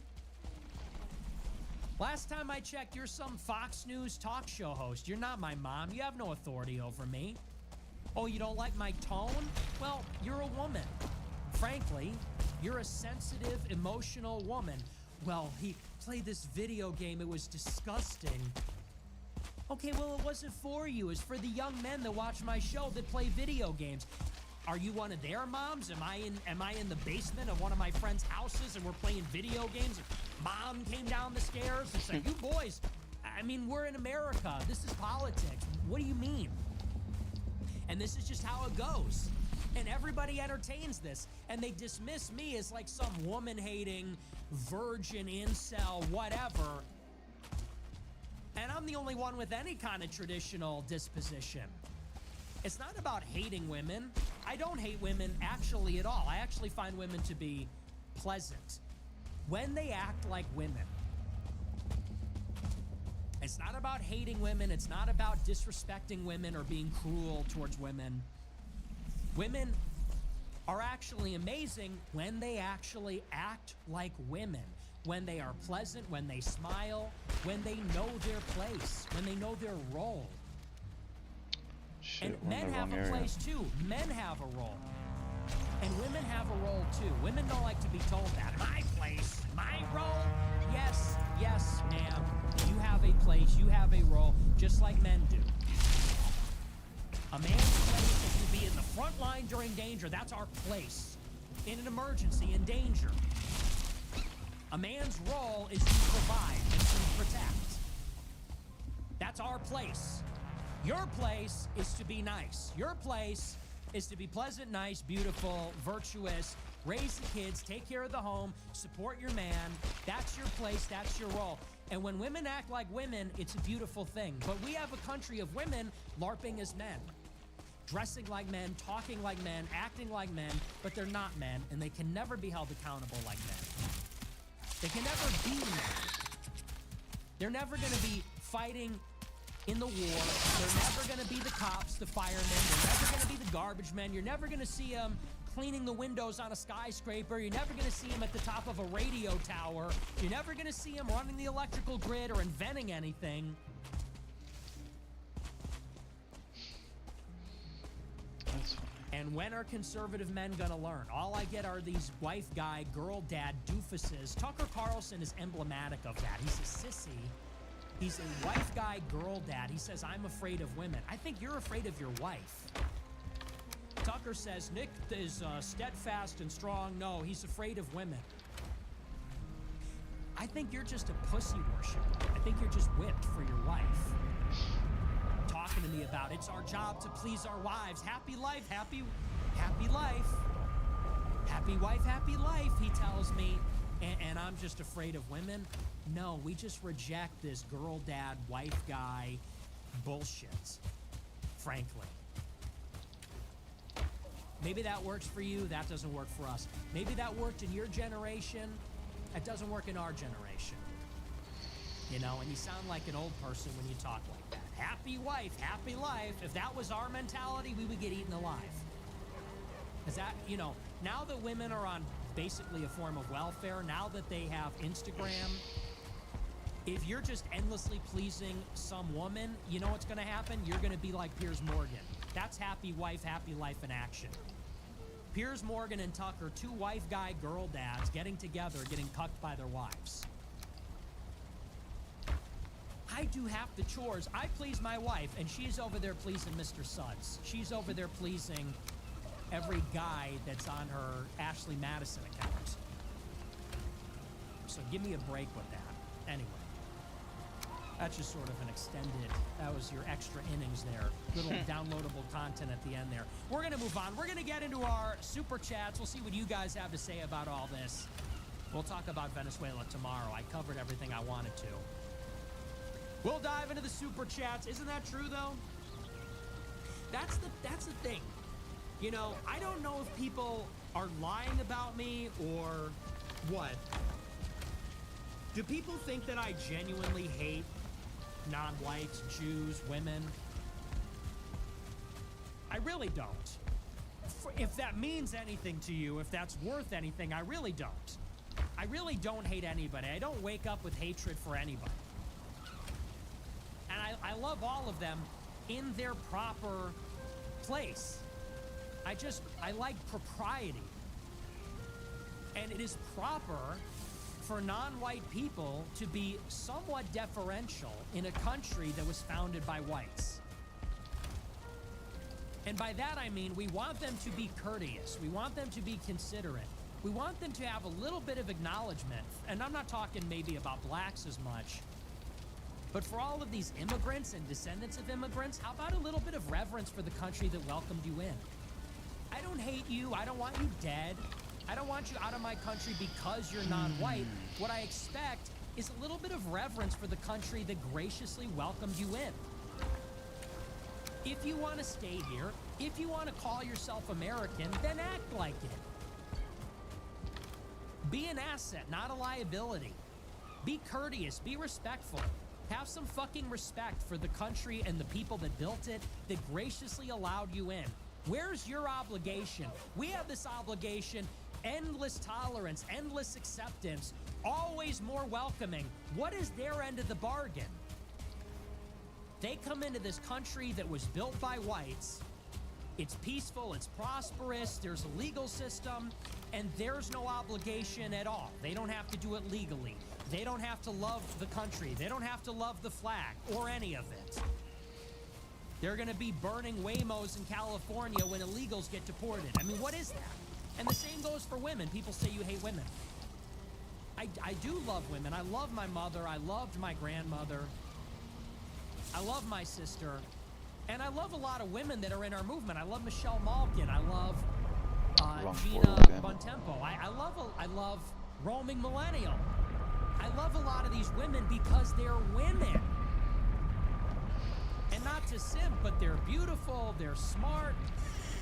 Last time I checked, you're some Fox News talk show host. You're not my mom. You have no authority over me. Oh, you don't like my tone? Well, you're a woman. Frankly, you're a sensitive, emotional woman. Well, he played this video game. It was disgusting. Okay, well, it wasn't for you. It's for the young men that watch my show that play video games. Are you one of their moms? Am I in the basement of one of my friends' houses and we're playing video games? Mom came down the stairs and said, you boys, I mean, we're in America. This is politics. What do you mean? And this is just how it goes. And everybody entertains this. And they dismiss me as like some woman-hating, virgin, incel, whatever. And I'm the only one with any kind of traditional disposition. It's not about hating women. I don't hate women actually at all. I actually find women to be pleasant when they act like women. It's not about hating women. It's not about disrespecting women or being cruel towards women. Women are actually amazing when they actually act like women. When they are pleasant, when they smile, when they know their place, when they know their role. Shit, and men have a place too. Men have a role. And women have a role too. Women don't like to be told that. My place, my role. Yes, yes, ma'am. You have a place, you have a role, just like men do. A man's place is to be in the front line during danger. That's our place. In an emergency, in danger. A man's role is to provide and to protect. That's our place. Your place is to be nice. Your place is to be pleasant, nice, beautiful, virtuous, raise the kids, take care of the home, support your man. That's your place. That's your role. And when women act like women, it's a beautiful thing. But we have a country of women LARPing as men. Dressing like men, talking like men, acting like men, but they're not men, and they can never be held accountable like men. They can never be men. They're never going to be fighting in the war. They're never going to be the cops, the firemen. They're never going to be the garbage men. You're never going to see them cleaning the windows on a skyscraper. You're never going to see them at the top of a radio tower. You're never going to see them running the electrical grid or inventing anything. And when are conservative men gonna learn? All I get are these wife guy, girl dad doofuses. Tucker Carlson is emblematic of that. He's a sissy. He's a wife guy, girl dad. He says, I'm afraid of women. I think you're afraid of your wife. Tucker says, Nick is steadfast and strong. No, he's afraid of women. I think you're just a pussy worshiper. I think you're just whipped for your wife. Talking to me about it's our job to please our wives. Happy life, happy life. Happy wife, happy life, he tells me. And I'm just afraid of women. No, we just reject this girl dad, wife guy bullshit, frankly. Maybe that works for you, that doesn't work for us. Maybe that worked in your generation, that doesn't work in our generation. You know, and you sound like an old person when you talk like that. Happy wife, happy life. If that was our mentality, we would get eaten alive. Is that, you know, now that women are on basically a form of welfare, now that they have Instagram, if you're just endlessly pleasing some woman, you know what's going to happen? You're going to be like Piers Morgan. That's happy wife, happy life in action. Piers Morgan and Tucker, two wife guy girl dads getting together, getting cucked by their wives. I do half the chores. I please my wife, and she's over there pleasing Mr. Suds. She's over there pleasing every guy that's on her Ashley Madison account. So give me a break with that. Anyway, that's just sort of an extended, that was your extra innings there. Little downloadable content at the end there. We're going to move on. We're going to get into our super chats. We'll see what you guys have to say about all this. We'll talk about Venezuela tomorrow. I covered everything I wanted to. We'll dive into the super chats. Isn't that true, though? That's the thing. You know, I don't know if people are lying about me or what. Do people think that I genuinely hate non-whites, Jews, women? I really don't. If that means anything to you, if that's worth anything, I really don't. I really don't hate anybody. I don't wake up with hatred for anybody. And I love all of them in their proper place. I like propriety. And it is proper for non-white people to be somewhat deferential in a country that was founded by whites. And by that I mean we want them to be courteous. We want them to be considerate. We want them to have a little bit of acknowledgement. And I'm not talking maybe about blacks as much. But for all of these immigrants and descendants of immigrants, how about a little bit of reverence for the country that welcomed you in? I don't hate you. I don't want you dead. I don't want you out of my country because you're non-white. What I expect is a little bit of reverence for the country that graciously welcomed you in. If you want to stay here, if you want to call yourself American, then act like it. Be an asset, not a liability. Be courteous, be respectful. Have some fucking respect for the country and the people that built it, that graciously allowed you in. Where's your obligation? We have this obligation, endless tolerance, endless acceptance, always more welcoming. What is their end of the bargain? They come into this country that was built by whites. It's peaceful, it's prosperous, there's a legal system, and there's no obligation at all. They don't have to do it legally. They don't have to love the country. They don't have to love the flag or any of it. They're going to be burning Waymos in California when illegals get deported. I mean, what is that? And the same goes for women. People say you hate women. I do love women. I love my mother. I loved my grandmother. I love my sister. And I love a lot of women that are in our movement. I love Michelle Malkin. I love Gina Bontempo. I love Roaming Millennial. I love a lot of these women because they're women. And not to simp, but they're beautiful, they're smart,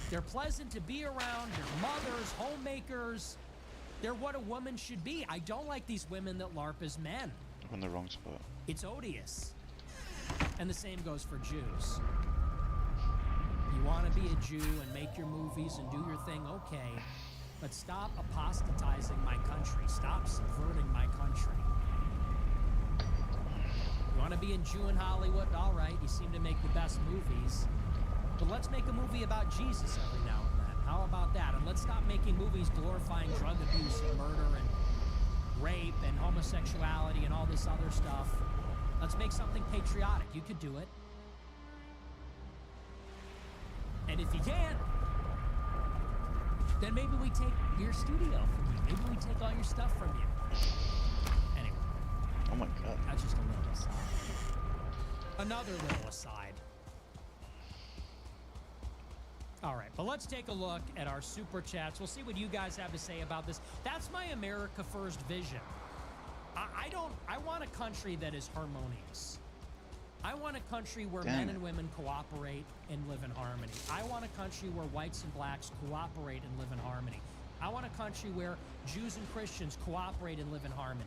they're pleasant to be around, they're mothers, homemakers. They're what a woman should be. I don't like these women that LARP as men. I'm in the wrong spot. It's odious. And the same goes for Jews. You want to be a Jew and make your movies and do your thing, okay. But stop apostatizing my country. Stop subverting my country. You want to be a Jew in Hollywood? All right, you seem to make the best movies. But let's make a movie about Jesus every now and then. How about that? And let's stop making movies glorifying drug abuse and murder and rape and homosexuality and all this other stuff. Let's make something patriotic. You could do it. And if you can't, then maybe we take your studio from you. Maybe we take all your stuff from you. Anyway. Oh my God. That's just a little aside. Another little aside. All right, but let's take a look at our super chats. We'll see what you guys have to say about this. That's my America First vision. I want a country that is harmonious. I want a country where men and women cooperate and live in harmony. I want a country where whites and blacks cooperate and live in harmony. I want a country where Jews and Christians cooperate and live in harmony.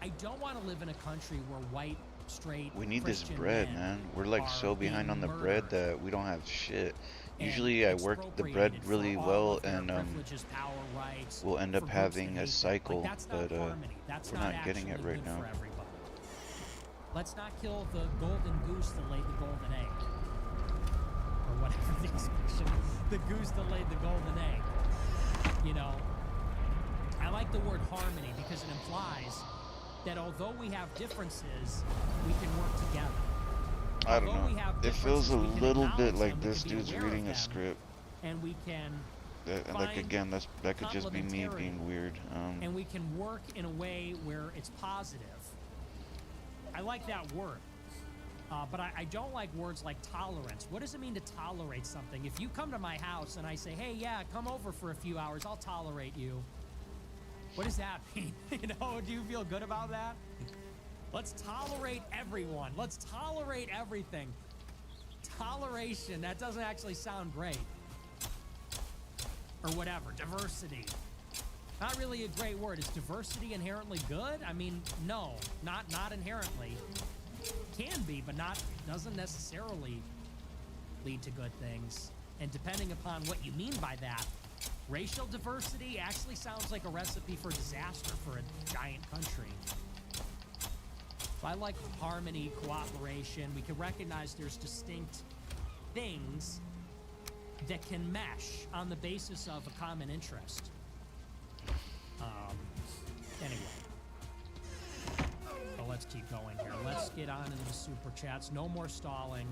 I don't want to live in a country where white, straight, we need Christian this bread, man. We're like so behind on the bread that we don't have shit. Usually I work the bread really well and we'll end up having a cycle, but we're not getting it right now. Let's not kill the golden goose that laid the golden egg. Or whatever the expression is. The goose that laid the golden egg. You know, I like the word harmony because it implies that although we have differences, we can work together. I don't know. It feels a little bit like this dude's reading a script. And we can like again, that could just be me being weird. And we can work in a way where it's positive. I like that word. But I don't like words like tolerance. What does it mean to tolerate something? If you come to my house and I say, hey, yeah, come over for a few hours, I'll tolerate you. What does that mean? You know, do you feel good about that? Let's tolerate everyone. Let's tolerate everything. Toleration, that doesn't actually sound great. Or whatever, diversity. Not really a great word. Is diversity inherently good? I mean, no, not inherently. Can be, but doesn't necessarily lead to good things. And depending upon what you mean by that, racial diversity actually sounds like a recipe for disaster for a giant country. So I like harmony, cooperation. We can recognize there's distinct things that can mesh on the basis of a common interest. Anyway. So let's keep going here. Let's get on into the super chats. No more stalling.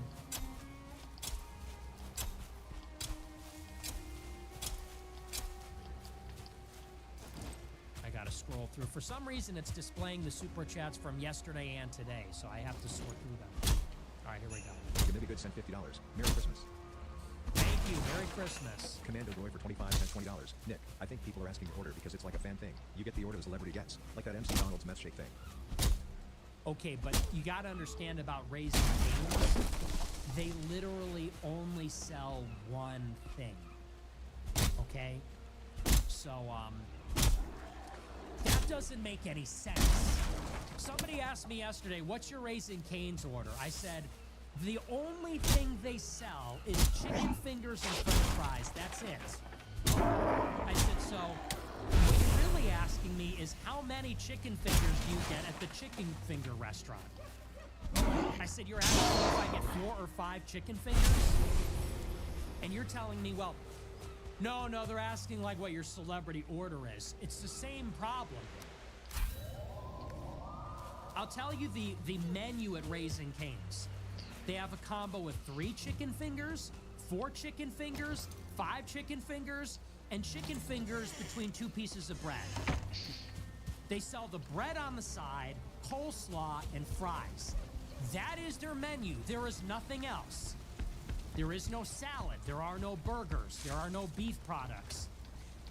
I gotta scroll through. For some reason, it's displaying the super chats from yesterday and today, so I have to sort through them. All right, here we go. Your Maybe Good sent $50. Merry Christmas. Thank you. Merry Christmas. Commando Roy for 25 cents, $20. Nick, I think people are asking your order because it's like a fan thing. You get the order the celebrity gets, like that MC Donald's mess shake thing. Okay, but you gotta understand about Raising Cane's. They literally only sell one thing. Okay? So, that doesn't make any sense. Somebody asked me yesterday, what's your Raising Cane's order? I said, the only thing they sell is chicken fingers and french fries. That's it. I said, so what you're really asking me is how many chicken fingers do you get at the chicken finger restaurant? I said, you're asking me if I get 4 or 5 chicken fingers? And you're telling me, well, no, they're asking like what your celebrity order is. It's the same problem. I'll tell you the menu at Raising Cane's. They have a combo with 3 chicken fingers, 4 chicken fingers, 5 chicken fingers, and chicken fingers between 2 pieces of bread. They sell the bread on the side, coleslaw, and fries. That is their menu. There is nothing else. There is no salad. There are no burgers. There are no beef products.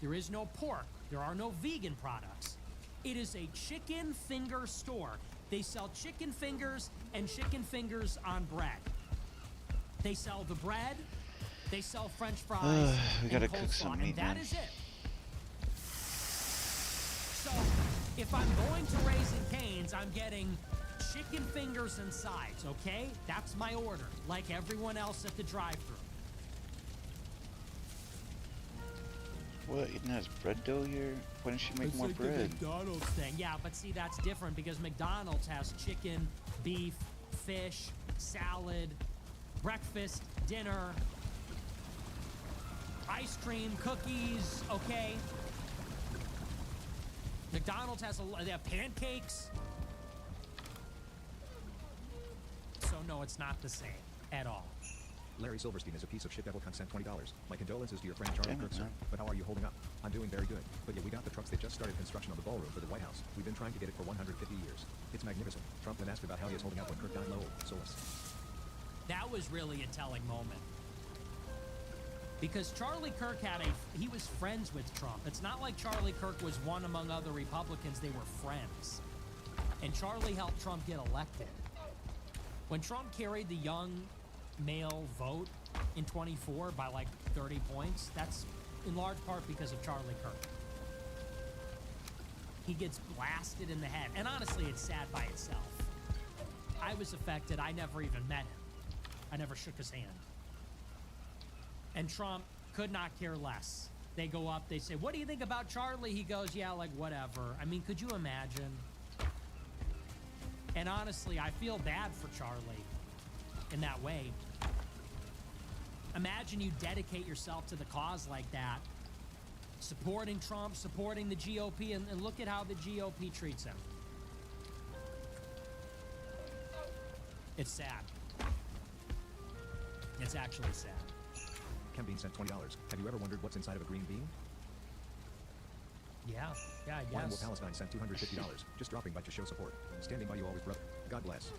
There is no pork. There are no vegan products. It is a chicken finger store. They sell chicken fingers and chicken fingers on bread. They sell the bread. They sell French fries. We gotta cook some meat, and that man. is it. So, if I'm going to Raising Cane's, I'm getting chicken fingers and sides, okay? That's my order, like everyone else at the drive-thru. What? Eden has bread dough here? Why didn't she make more like bread? The McDonald's thing. Yeah, but see, that's different because McDonald's has chicken, beef, fish, salad, breakfast, dinner, ice cream, cookies, okay? McDonald's has they have pancakes. So no, it's not the same at all. Larry Silverstein is a piece of shit devil cunt sent $20. My condolences to your friend Charlie Damn it, Kirk, sir. man. But how are you holding up? I'm doing very good. But yeah, we got the trucks. They just started construction on the ballroom for the White House. We've been trying to get it for 150 years. It's magnificent. Trump then asked about how he is holding up when Kirk died. Lowell, Solus. That was really a telling moment. Because Charlie Kirk he was friends with Trump. It's not like Charlie Kirk was one among other Republicans. They were friends. And Charlie helped Trump get elected. When Trump carried the young male vote in 24 by like 30 points, that's in large part because of Charlie Kirk. He gets blasted in the head. And honestly, it's sad by itself. I was affected. I never even met him. I never shook his hand. And Trump could not care less. They go up, they say, "What do you think about Charlie?" He goes, "Yeah, like whatever." I mean, could you imagine? And honestly, I feel bad for Charlie in that way. Imagine you dedicate yourself to the cause like that, supporting Trump, supporting the GOP, and look at how the GOP treats him. It's sad. It's actually sad. Ken Bean sent $20. Have you ever wondered what's inside of a green bean? Yeah, I Wine guess. Palestine sent $250. Just dropping by to show support. Standing by you always, brother. God bless.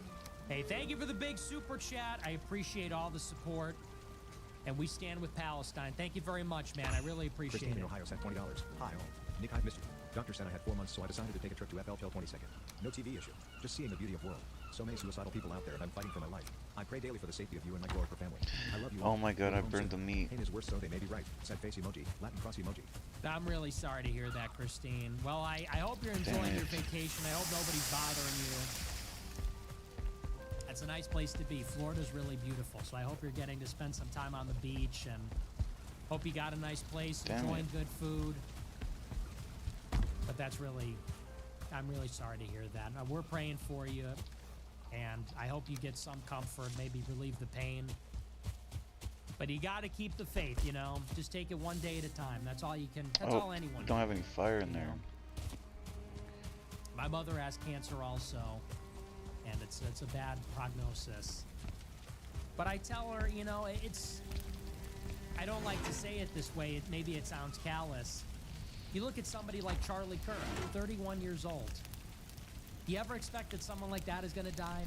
Hey, thank you for the big super chat. I appreciate all the support. And we stand with Palestine. Thank you very much, man. I really appreciate Christine in it. Ohio sent $20. Hi all. Nick, I've missed you. Doctor said I had 4 months, so I decided to take a trip to FL till 22nd. No TV issue. Just seeing the beauty of world. So many suicidal people out there, and I'm fighting for my life. I pray daily for the safety of you and my Glorifer family. I love you all. Oh my god, I Your home burned the soon. meat. Pain is worse, so they may be right. Sad face emoji. Latin cross emoji. I'm really sorry to hear that, Christine. Well, I hope you're enjoying your vacation. I hope nobody's bothering you. That's a nice place to be. Florida's really beautiful, so I hope you're getting to spend some time on the beach, and hope you got a nice place, Damn enjoying it. good food. But I'm really sorry to hear that. We're praying for you, and I hope you get some comfort, maybe relieve the pain. But you got to keep the faith, you know? Just take it one day at a time. That's all you can, that's all anyone don't can have any fire in you there. know. My mother has cancer also, and it's a bad prognosis. But I tell her, you know, I don't like to say it this way. Maybe it sounds callous. You look at somebody like Charlie Kirk, 31 years old. You ever expect that someone like that is going to die?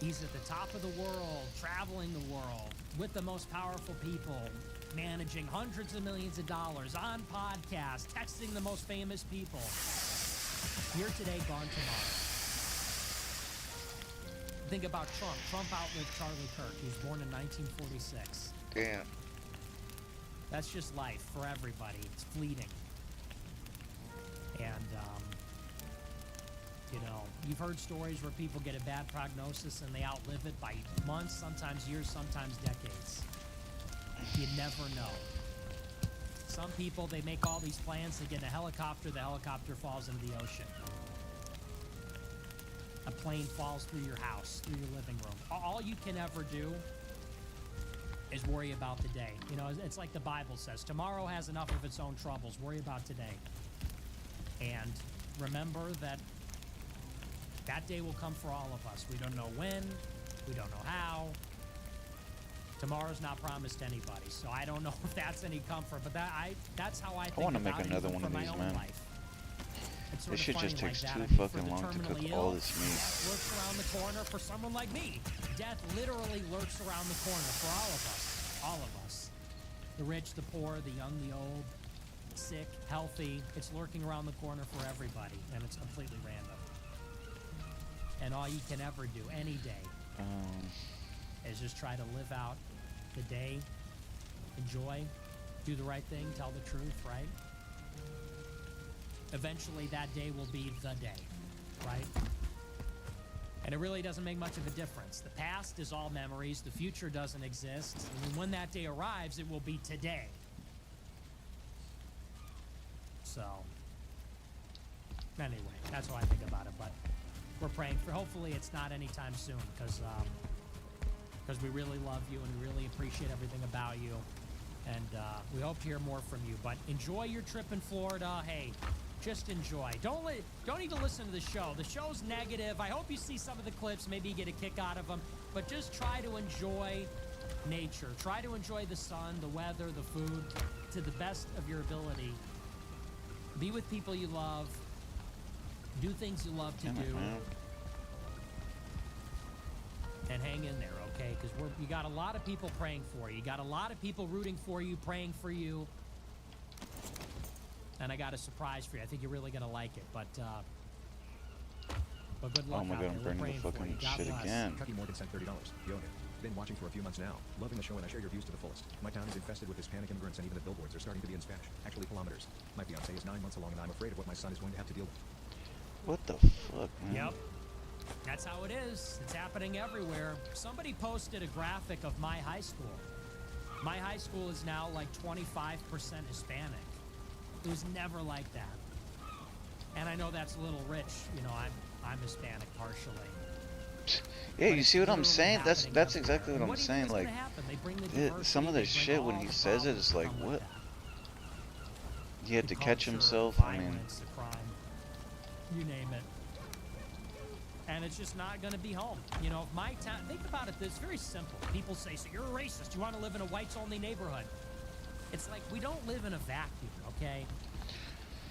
He's at the top of the world, traveling the world, with the most powerful people, managing hundreds of millions of dollars, on podcasts, texting the most famous people. Here today, gone tomorrow. Think about Trump. Trump outlived Charlie Kirk. He was born in 1946. Damn. That's just life for everybody. It's fleeting. And, you know, you've heard stories where people get a bad prognosis and they outlive it by months, sometimes years, sometimes decades. You never know. Some people, they make all these plans, they get in a helicopter, the helicopter falls into the ocean. A plane falls through your house, through your living room. All you can ever do is worry about the day. You know, it's like the Bible says, tomorrow has enough of its own troubles. Worry about today. And remember that day will come for all of us. We don't know when. We don't know how. Tomorrow's not promised to anybody. So I don't know if that's any comfort, but that's how I think wanna make about it another even one for of my these, own man. life. It's sort This of shit funny just like takes that. too I mean, for fucking the long to cook terminally all ill, this meat. death lurks around the corner for someone like me. Death literally lurks around the corner for all of us. All of us. The rich, the poor, the young, the old, sick, healthy. It's lurking around the corner for everybody, and it's completely random. And all you can ever do any day is just try to live out the day, enjoy, do the right thing, tell the truth, right? eventually that day will be the day, right? And it really doesn't make much of a difference. The past is all memories. The future doesn't exist. And when that day arrives, it will be today. So, anyway, that's how I think about it. But we're praying for, hopefully it's not anytime soon, because we really love you and we really appreciate everything about you. And we hope to hear more from you. But enjoy your trip in Florida. Hey, just enjoy. Don't even listen to the show. The show's negative. I hope you see some of the clips. Maybe you get a kick out of them. But just try to enjoy nature. Try to enjoy the sun, the weather, the food to the best of your ability. Be with people you love. Do things you love to do. And hang in there, okay? Because you got a lot of people praying for you. You got a lot of people rooting for you, praying for you. And I got a surprise for you. I think you're really gonna like it. But good luck. Oh my God, I'm burning the fucking shit again. Kentucky Morgan sent $30. Yoda. Been watching for a few months now. Loving the show and I share your views to the fullest. My town is infested with Hispanic immigrants and even the billboards are starting to be in Spanish. Actually kilometers. My fiance is 9 months along and I'm afraid of what my son is going to have to deal with. What the fuck, man? Yep. That's how it is. It's happening everywhere. Somebody posted a graphic of my high school. My high school is now like 25% Hispanic. It was never like that. And I know that's a little rich. You know, I'm Hispanic partially. Yeah, you see what I'm saying? That's exactly what I'm saying. Like, some of the shit when he says it is like, what? He had to catch himself. I mean, you name it. And it's just not going to be home. You know, if my town, think about it, it's very simple. People say, so you're a racist. You want to live in a whites-only neighborhood. It's like, we don't live in a vacuum, okay?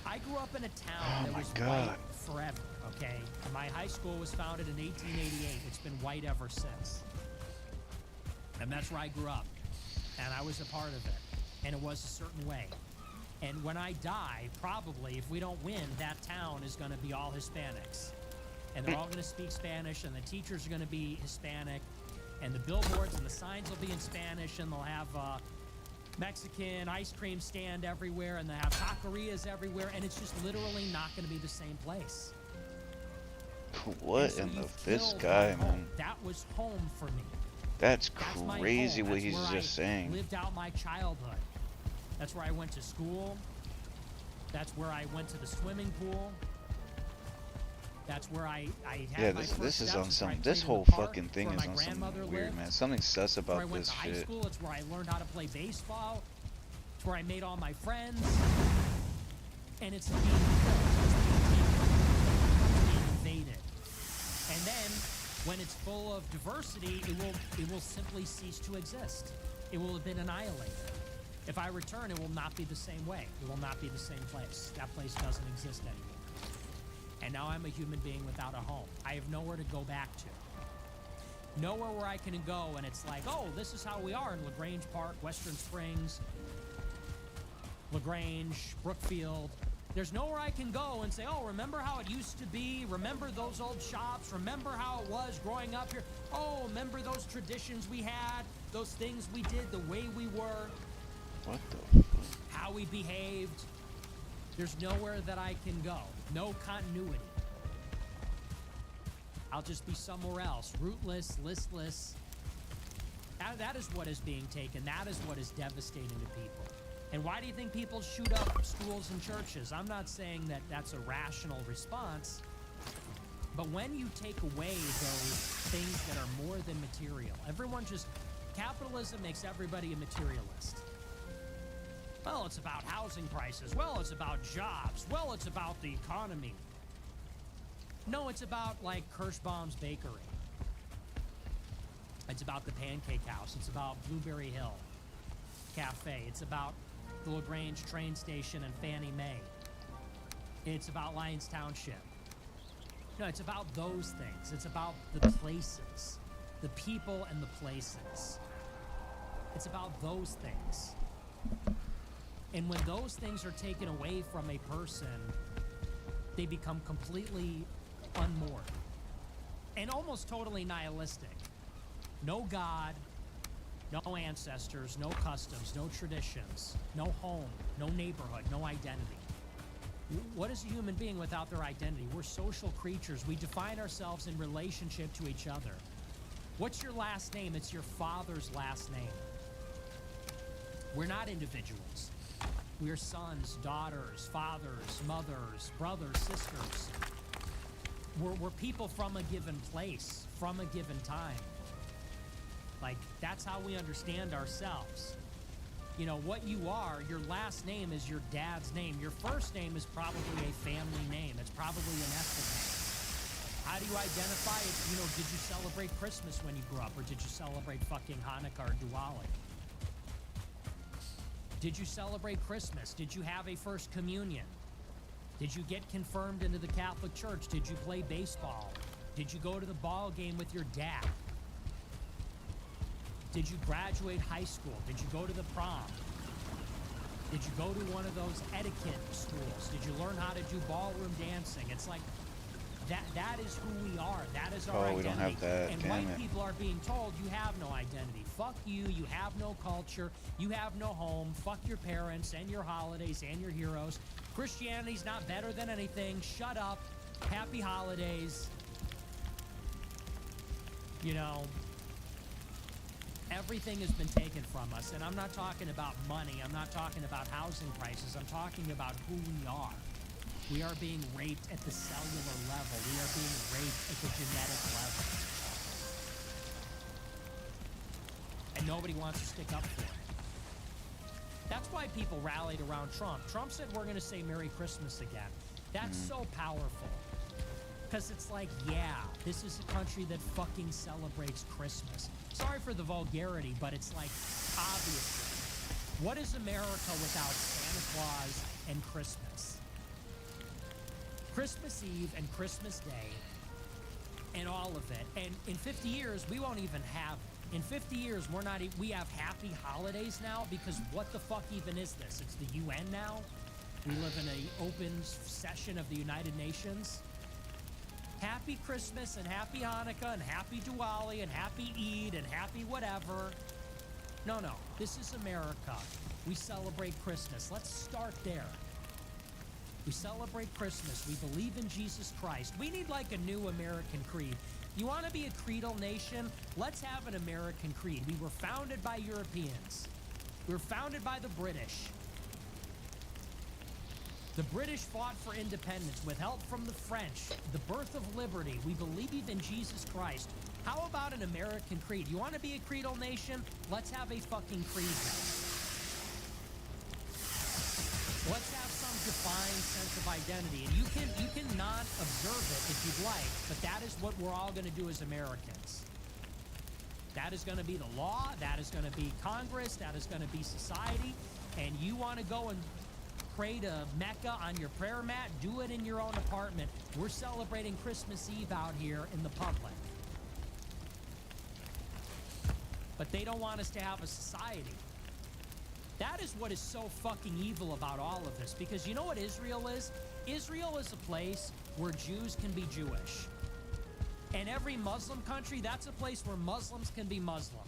I grew up in a town that was white forever, okay? My high school was founded in 1888. It's been white ever since. And that's where I grew up. And I was a part of it. And it was a certain way. And when I die, probably, if we don't win, that town is going to be all Hispanics. And they're all going to speak Spanish, and the teachers are going to be Hispanic, and the billboards and the signs will be in Spanish, and they'll have Mexican ice cream stand everywhere, and they'll have taquerias everywhere, and it's just literally not going to be the same place. What in the this guy, man? That was home for me. That's crazy what he's just saying. Lived out my childhood. That's where I went to school. That's where I went to the swimming pool. That's where I had my this is on some. This whole fucking thing is on some weird, man. Something sus about this shit. High school. It's where I learned how to play baseball. It's where I made all my friends. And it's being invaded. And then, when it's full of diversity, it will simply cease to exist. It will have been annihilated. If I return, it will not be the same way. It will not be the same place. That place doesn't exist anymore. And now I'm a human being without a home. I have nowhere to go back to. Nowhere where I can go and it's like, oh, this is how we are in LaGrange Park, Western Springs, LaGrange, Brookfield. There's nowhere I can go and say, oh, remember how it used to be? Remember those old shops? Remember how it was growing up here? Oh, remember those traditions we had? Those things we did, the way we were? What the fuck? How we behaved? There's nowhere that I can go. No continuity. I'll just be somewhere else. Rootless, listless. That is what is being taken. That is what is devastating to people. And why do you think people shoot up schools and churches? I'm not saying that that's a rational response. But when you take away those things that are more than material, capitalism makes everybody a materialist. Well, it's about housing prices. Well, it's about jobs. Well, it's about the economy. No, it's about, like, Kirschbaum's Bakery. It's about the Pancake House. It's about Blueberry Hill Cafe. It's about the LaGrange train station and Fannie Mae. It's about Lyons Township. No, it's about those things. It's about the places, the people and the places. It's about those things. And when those things are taken away from a person, they become completely unmoored and almost totally nihilistic. No God, no ancestors, no customs, no traditions, no home, no neighborhood, no identity. What is a human being without their identity? We're social creatures. We define ourselves in relationship to each other. What's your last name? It's your father's last name. We're not individuals. We're sons, daughters, fathers, mothers, brothers, sisters. We're people from a given place, from a given time. Like, that's how we understand ourselves. You know, what you are, your last name is your dad's name. Your first name is probably a family name. It's probably an ethnic name. How do you identify it? You know, did you celebrate Christmas when you grew up? Or did you celebrate fucking Hanukkah or Diwali? Did you celebrate Christmas? Did you have a first communion? Did you get confirmed into the Catholic Church? Did you play baseball? Did you go to the ball game with your dad? Did you graduate high school? Did you go to the prom? Did you go to one of those etiquette schools? Did you learn how to do ballroom dancing? It's like, that is who we are. That is our identity. We don't have that. And white people are being told you have no identity. Fuck you. You have no culture. You have no home. Fuck your parents and your holidays and your heroes. Christianity's not better than anything. Shut up. Happy holidays. You know, everything has been taken from us. And I'm not talking about money. I'm not talking about housing prices. I'm talking about who we are. We are being raped at the cellular level. We are being raped at the genetic level. And nobody wants to stick up for it. That's why people rallied around Trump. Trump said we're going to say Merry Christmas again. That's so powerful. Because it's like, yeah, this is a country that fucking celebrates Christmas. Sorry for the vulgarity, but it's like, obviously, what is America without Santa Claus and Christmas? Christmas Eve and Christmas Day and all of it. And in 50 years, we won't even have it. In 50 years, we have happy holidays now, because what the fuck even is this? It's the UN now? We live in an open session of the United Nations. Happy Christmas and happy Hanukkah and happy Diwali and happy Eid and happy whatever. No, this is America. We celebrate Christmas. Let's start there. We celebrate Christmas. We believe in Jesus Christ. We need like a new American creed. You want to be a creedal nation? Let's have an American creed. We were founded by Europeans. We were founded by the British. The British fought for independence with help from the French. The birth of liberty. We believe in Jesus Christ. How about an American creed? You want to be a creedal nation? Let's have a fucking creed then. Let's have some defined sense of identity. And you can not observe it if you'd like, but that is what we're all going to do as Americans. That is going to be the law. That is going to be Congress. That is going to be society. And you want to go and pray to Mecca on your prayer mat, do it in your own apartment. We're celebrating Christmas Eve out here in the public. But they don't want us to have a society. That is what is so fucking evil about all of this. Because you know what Israel is? Israel is a place where Jews can be Jewish. And every Muslim country, that's a place where Muslims can be Muslim.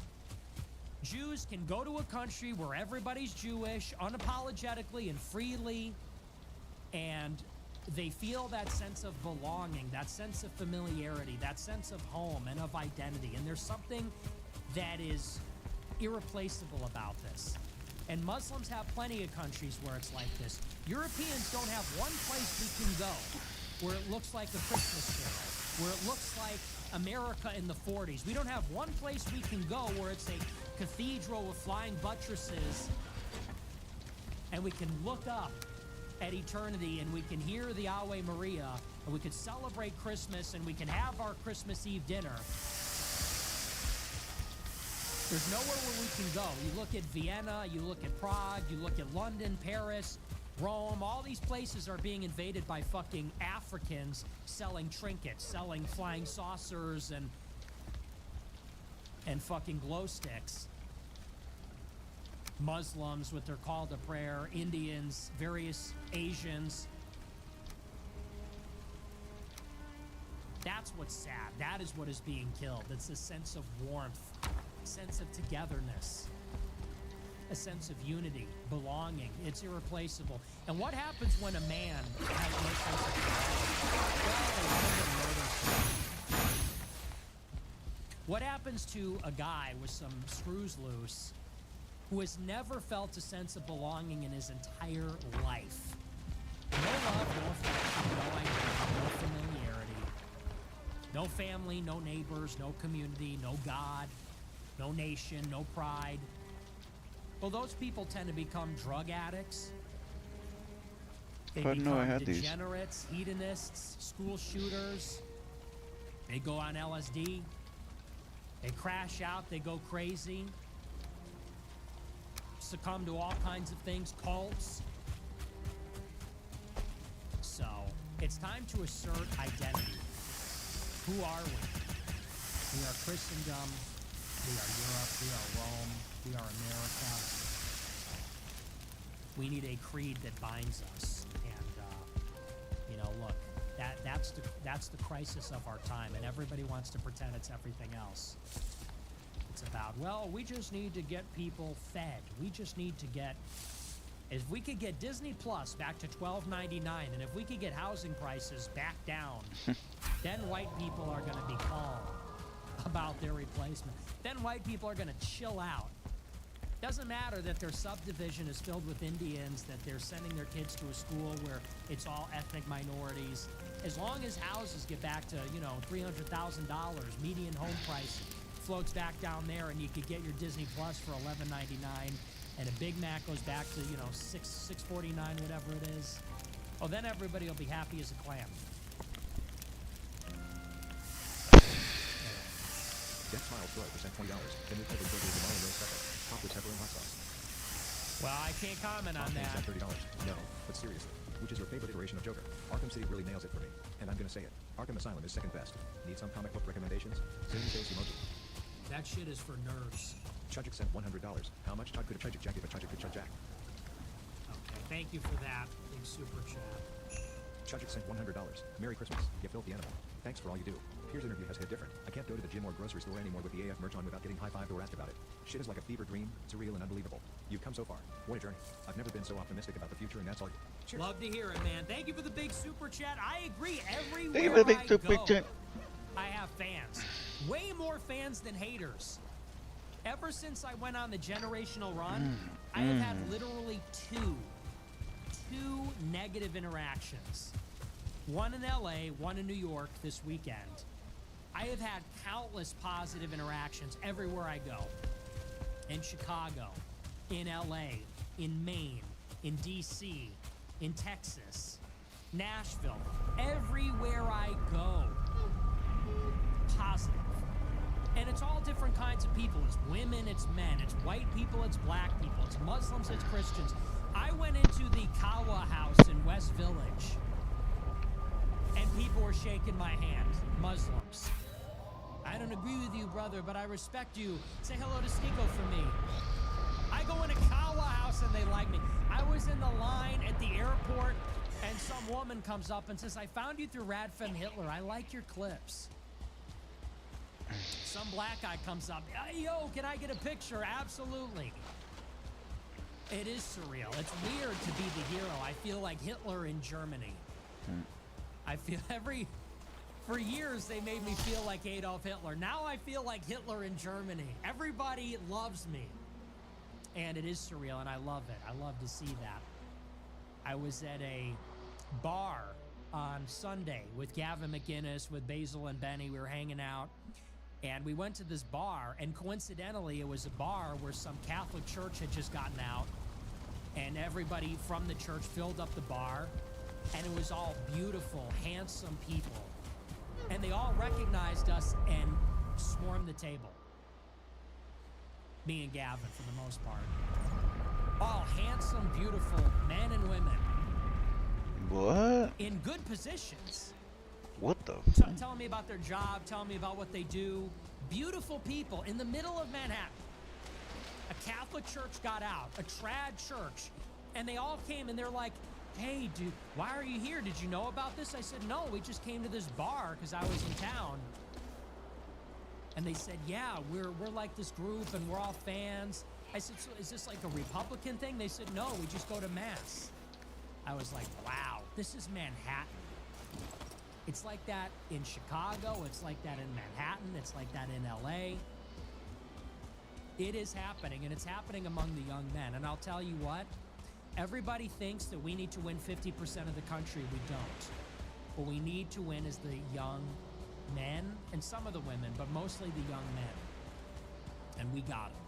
Jews can go to a country where everybody's Jewish, unapologetically and freely, and they feel that sense of belonging, that sense of familiarity, that sense of home and of identity. And there's something that is irreplaceable about this. And Muslims have plenty of countries where it's like this. Europeans don't have one place we can go where it looks like a Christmas carol, where it looks like America in the 40s. We don't have one place we can go where it's a cathedral with flying buttresses and we can look up at eternity and we can hear the Ave Maria and we can celebrate Christmas and we can have our Christmas Eve dinner. There's nowhere where we can go. You look at Vienna, you look at Prague, you look at London, Paris, Rome. All these places are being invaded by fucking Africans selling trinkets, selling flying saucers and fucking glow sticks. Muslims with their call to prayer, Indians, various Asians. That's what's sad. That is what is being killed. It's a sense of warmth, sense of togetherness. a sense of unity, belonging. It's irreplaceable. And what happens when a man has no sense of belonging? Well, they live in murder. What happens to a guy with some screws loose who has never felt a sense of belonging in his entire life? No love, no affection, no identity, no familiarity, no family, no neighbors, no community, no God, no nation, no pride. Well, those people tend to become drug addicts. They become degenerates, hedonists, school shooters. They go on LSD. They crash out. They go crazy. Succumb to all kinds of things, cults. So, it's time to assert identity. Who are we? We are Christendom. We are Europe. We are Rome. We are America. We need a creed that binds us. And, look, that's the crisis of our time. And everybody wants to pretend it's everything else. It's about, well, we just need to get people fed. We just need to get... If we could get Disney Plus back to $12.99, and if we could get housing prices back down, then white people are going to be calm about their replacement. Then white people are going to chill out. Doesn't matter that their subdivision is filled with Indians, that they're sending their kids to a school where it's all ethnic minorities. As long as houses get back to, $300,000, median home price floats back down there, and you could get your Disney Plus for $11.99. And a Big Mac goes back to, $6.49, whatever it is. Oh, then everybody will be happy as a clam. Get Smiles Pro for $20. The new flavor burger with Marlon Rose special. Topped with pepper and hot sauce. Well, I can't comment on that. $30. No, but seriously, which is your favorite iteration of Joker? Arkham City really nails it for me. And I'm gonna say it. Arkham Asylum is second best. Need some comic book recommendations? Singing face emoji. That shit is for nerds. Chudgick sent $100. How much Chud could a Chudgick Jack if a Chudgick could Chud Jack? Okay, thank you for that, big super chat. Chudgick sent $100. Merry Christmas, you filthy animal. Thanks for all you do. Pierre's interview has hit different. I can't go to the gym or grocery store anymore with the AF merch on without getting high-fived or asked about it. Shit is like a fever dream, surreal and unbelievable. You've come so far. What a journey. I've never been so optimistic about the future, and that's all. Cheers. Love to hear it, man. Thank you for the big super chat. I agree. Everywhere Thank you for the big I super go, chat. I have fans. Way more fans than haters. Ever since I went on the generational run, I have had literally two negative interactions. One in LA, one in New York this weekend. I have had countless positive interactions everywhere I go. In Chicago, in LA, in Maine, in DC, in Texas, Nashville. Everywhere I go, positive. And it's all different kinds of people. It's women, it's men, it's white people, it's black people, it's Muslims, it's Christians. I went into the Kawa house in West Village, and people were shaking my hand, Muslims. I don't agree with you, brother, but I respect you. Say hello to Skiko for me. I go in a Kawa house and they like me. I was in the line at the airport, and some woman comes up and says, I found you through Radfem Hitler. I like your clips. Some black guy comes up, yo, can I get a picture? Absolutely. It is surreal. It's weird to be the hero. I feel like Hitler in Germany. I feel for years they made me feel like Adolf Hitler. Now I feel like Hitler in Germany. Everybody loves me. And it is surreal, and I love it. I love to see that. I was at a bar on Sunday with Gavin McInnes, with Basil and Benny. We were hanging out. And we went to this bar, and coincidentally, it was a bar where some Catholic church had just gotten out, and everybody from the church filled up the bar, and it was all beautiful, handsome people. And they all recognized us and swarmed the table. Me and Gavin, for the most part. All handsome, beautiful men and women. What? In good positions. What the? Telling me about their job, telling me about what they do. Beautiful people in the middle of Manhattan. A Catholic church got out, a trad church, and they all came and they're like, hey, dude, why are you here? Did you know about this? I said, no, we just came to this bar because I was in town. And they said, yeah, we're like this group and we're all fans. I said, so is this like a Republican thing? They said, no, we just go to mass. I was like, wow, this is Manhattan. It's like that in Chicago. It's like that in Manhattan. It's like that in LA. It is happening, and it's happening among the young men. And I'll tell you what, everybody thinks that we need to win 50% of the country. We don't. What we need to win is the young men and some of the women, but mostly the young men. And we got them.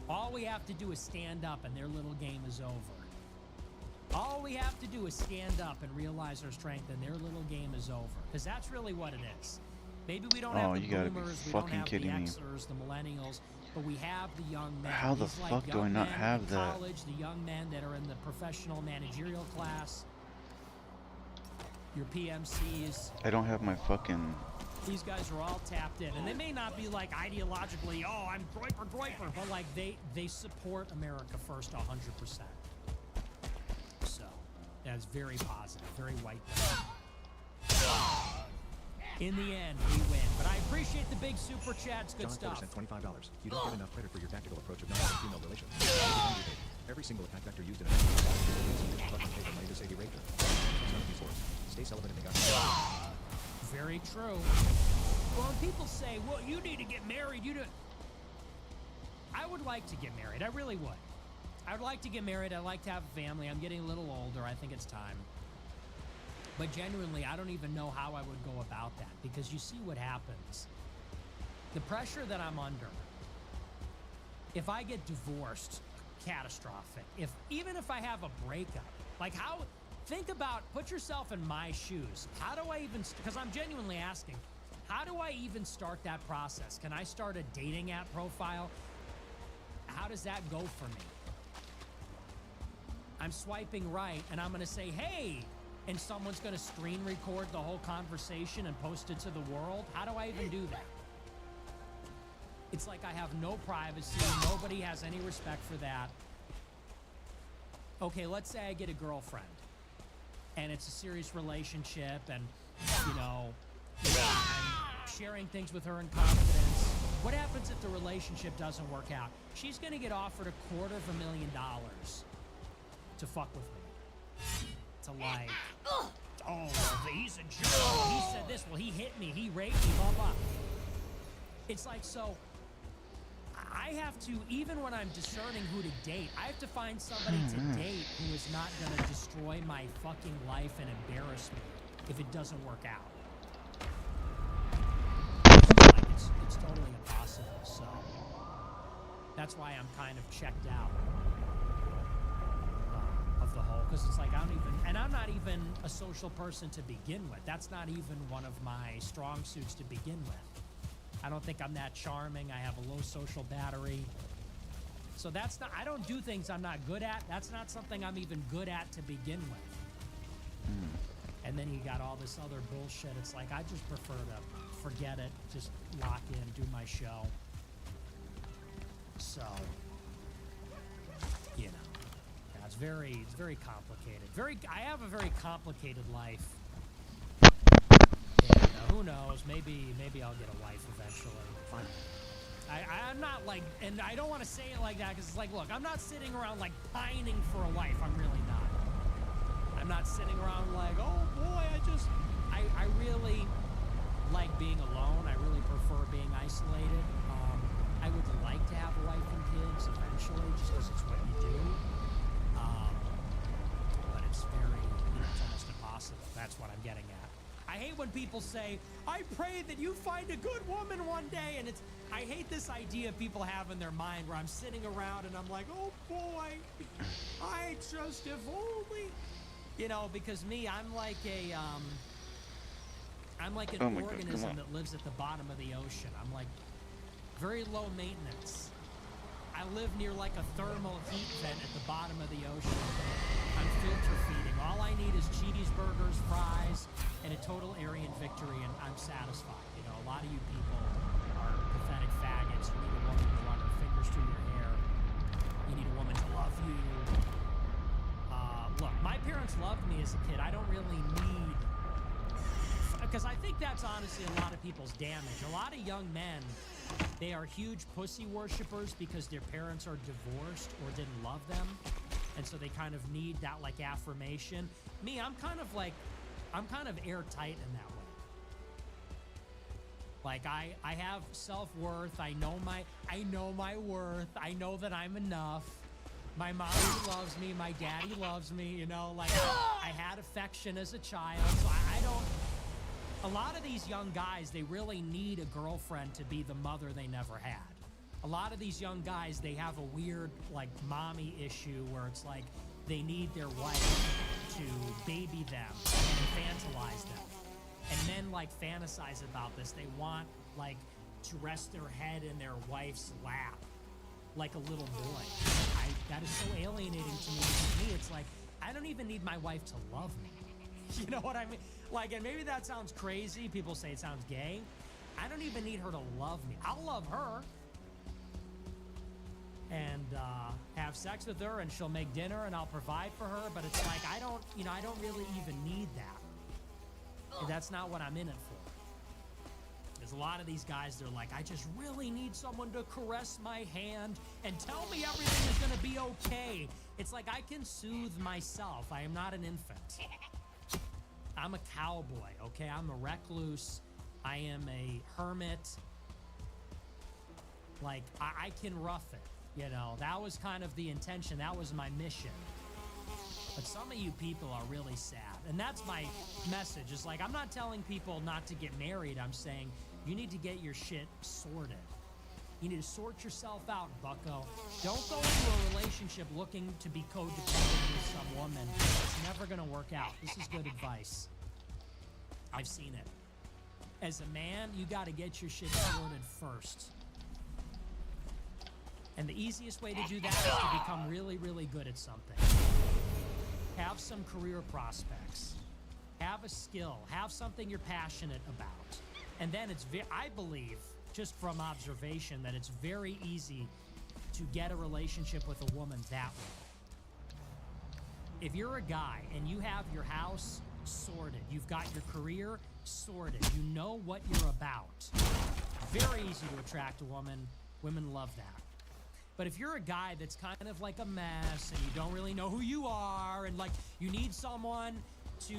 All we have to do is stand up, and their little game is over. All we have to do is stand up and realize our strength, and their little game is over. Because that's really what it is. Maybe we don't have the boomers, we don't have the Xers, the millennials, but we have the young men. How the fuck do I not have that? College, the young men that are in the professional managerial class, your PMCs. I don't have my fucking... These guys are all tapped in, and they may not be like ideologically, oh, I'm Groyper, but like they support America first 100%. So that's very positive, very white. In the end, we win. But I appreciate the big super chats. Good stuff. John Porter sent $25. You don't get enough credit for your tactical approach of non-female relations. Every single attack vector used in a money to say he raped her. Stay celibate and they got Very true. Well, when people say, well, you need to get married, I would like to get married. I really would. I would like to get married. I'd like to have a family. I'm getting a little older. I think it's time. But genuinely, I don't even know how I would go about that, because you see what happens. The pressure that I'm under, if I get divorced, catastrophic. Even if I have a breakup, like put yourself in my shoes. How do I even, because I'm genuinely asking, how do I even start that process? Can I start a dating app profile? How does that go for me? I'm swiping right and I'm gonna say, hey, and someone's gonna screen record the whole conversation and post it to the world. How do I even do that? It's like I have no privacy. Nobody has any respect for that. Okay, let's say I get a girlfriend and it's a serious relationship, and I'm sharing things with her in confidence. What happens if the relationship doesn't work out? She's gonna get offered $250,000 to fuck with me. To like, oh, well, he's a jerk. He said this. Well, he hit me. He raped me. Blah blah. It's like, so I have to, even when I'm discerning who to date, I have to find somebody to date who is not going to destroy my fucking life and embarrass me if it doesn't work out. Like it's totally impossible. So that's why I'm kind of checked out of the whole, because it's like I'm not even a social person to begin with. That's not even one of my strong suits to begin with. I don't think I'm that charming. I have a low social battery. So I don't do things I'm not good at. That's not something I'm even good at to begin with. And then you got all this other bullshit. It's like, I just prefer to forget it, just lock in, do my show. So, it's very complicated. I have a very complicated life. And who knows? Maybe I'll get a wife eventually. Fine. I'm not like, and I don't want to say it like that, because it's like, look, I'm not sitting around like pining for a wife. I'm really not. I'm not sitting around like, oh boy, I really like being alone. I really prefer being isolated. I would like to have a wife and kids eventually, just because it's what you do. But it's it's almost impossible. That's what I'm getting at. I hate when people say, I pray that you find a good woman one day, and I hate this idea people have in their mind where I'm sitting around and I'm like, oh boy, I just, if only, because me, I'm like an organism that lives at the bottom of the ocean. I'm like very low maintenance. I live near like a thermal heat vent at the bottom of the ocean. I'm filter feeding. All I need is cheeseburgers, fries, and a total Aryan victory, and I'm satisfied. A lot of you people are pathetic faggots. You need a woman to run her fingers through your hair. You need a woman to love you. Look, my parents loved me as a kid. I don't really need... Because I think that's honestly a lot of people's damage. A lot of young men They are huge pussy worshippers because their parents are divorced or didn't love them. And so they kind of need that like affirmation. Me, I'm kind of airtight in that way. Like I have self-worth. I know my worth. I know that I'm enough. My mommy loves me. My daddy loves me. You know, like I had affection as a child. So I don't. A lot of these young guys, they really need a girlfriend to be the mother they never had. A lot of these young guys, they have a weird like mommy issue where it's like they need their wife to baby them and infantilize them. And men like fantasize about this. They want like to rest their head in their wife's lap like a little boy. That is so alienating to me. To me, it's like, I don't even need my wife to love me. You know what I mean? Like, and maybe that sounds crazy. People say it sounds gay. I don't even need her to love me. I'll love her and have sex with her, and she'll make dinner and I'll provide for her. But it's like, I don't really even need that. That's not what I'm in it for. There's a lot of these guys, they're like, I just really need someone to caress my hand and tell me everything is going to be okay. It's like I can soothe myself. I am not an infant. I'm a cowboy, okay? I'm a recluse. I am a hermit. Like, I can rough it, you know? That was kind of the intention. That was my mission. But some of you people are really sad. And that's my message. It's like, I'm not telling people not to get married. I'm saying you need to get your shit sorted. You need to sort yourself out, bucko. Don't go into a relationship looking to be codependent with some woman. It's never going to work out. This is good advice. I've seen it. As a man, you got to get your shit sorted first. And the easiest way to do that is to become really, really good at something. Have some career prospects. Have a skill. Have something you're passionate about. And then I believe, just from observation, that it's very easy to get a relationship with a woman that way. If you're a guy and you have your house sorted, you've got your career sorted, you know what you're about, very easy to attract a woman. Women love that. But if you're a guy that's kind of like a mess and you don't really know who you are and like you need someone to,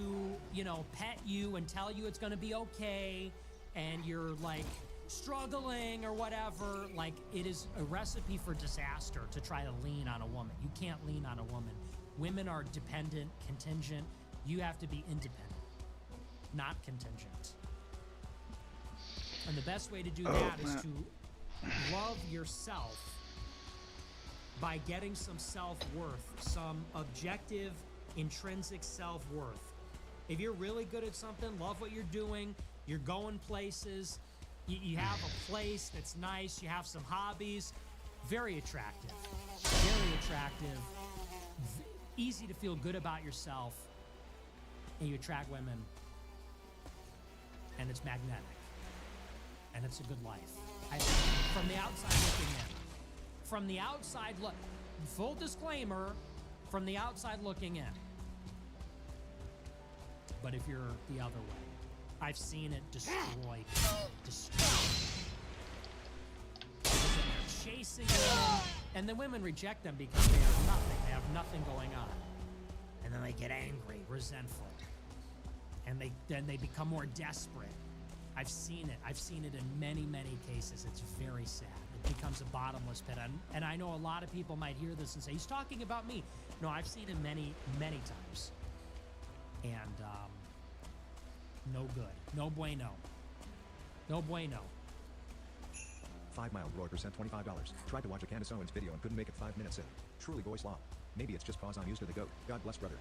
you know, pet you and tell you it's going to be okay and you're like struggling or whatever, like it is a recipe for disaster to try to lean on a woman. You can't lean on a woman. Women are dependent, contingent. You have to be independent, not contingent. And the best way to do that is to love yourself by getting some self-worth, some objective, intrinsic self-worth. If you're really good at something, love what you're doing, you're going places, you have a place that's nice, you have some hobbies, very attractive, easy to feel good about yourself, and you attract women, and it's magnetic, and it's a good life. From the outside looking in. From the outside look, full disclaimer, from the outside looking in. But if you're the other way, I've seen it destroy people. They're chasing women, and the women reject them because they are nothing. They have nothing going on. And then they get angry, resentful. And then they become more desperate. I've seen it. I've seen it in many, many cases. It's very sad. It becomes a bottomless pit. And I know a lot of people might hear this and say, he's talking about me. No, I've seen it many, many times. And no good. No bueno. No bueno. 5 Mile Broiker sent $25. Tried to watch a Candace Owens video and couldn't make it 5 minutes in. Truly boy slop. Maybe it's just cause I'm used to the goat. God bless, brother.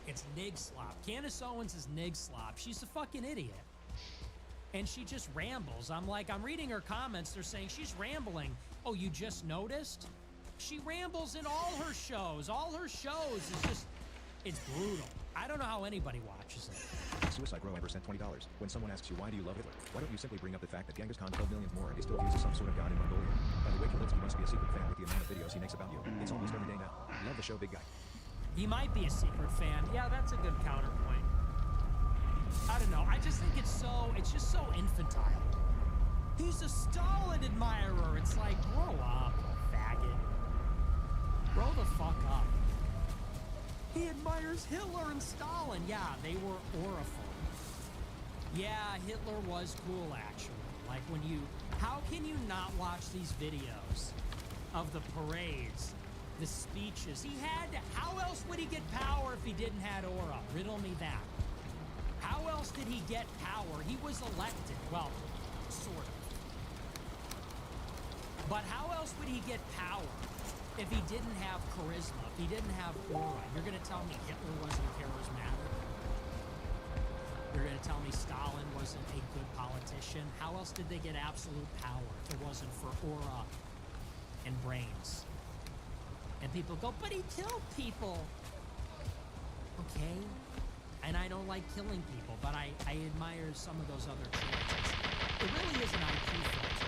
It's nig slop. Candace Owens is nig slop. She's a fucking idiot. And she just rambles. I'm reading her comments. They're saying she's rambling. Oh, you just noticed? She rambles in all her shows. All her shows is just, it's brutal. I don't know how anybody watches it. Suicide Row Amber sent $20. When someone asks you why do you love Hitler, why don't you simply bring up the fact that Genghis Khan killed millions more and he still views as some sort of god in Mongolia? By the way, Kalinsky must be a secret fan with the amount of videos he makes about you. It's almost every day now. Love the show, big guy. He might be a secret fan. Yeah, that's a good counterpoint. I don't know. I just think it's just so infantile. He's a Stalin admirer. It's like, grow up, faggot. Grow the fuck up. He admires Hitler and Stalin. Yeah, they were oraphones. Yeah, Hitler was cool, actually. Like when you... How can you not watch these videos of the parades, the speeches? He had... How else would he get power if he didn't have aura? Riddle me that. How else did he get power? He was elected. Well, sort of. But how else would he get power if he didn't have charisma, if he didn't have aura? You're going to tell me Hitler wasn't charismatic? You're going to tell me Stalin wasn't a good politician? How else did they get absolute power if it wasn't for aura and brains? And people go, but he killed people. Okay. And I don't like killing people, but I admire some of those other traits. It really is an IQ filter.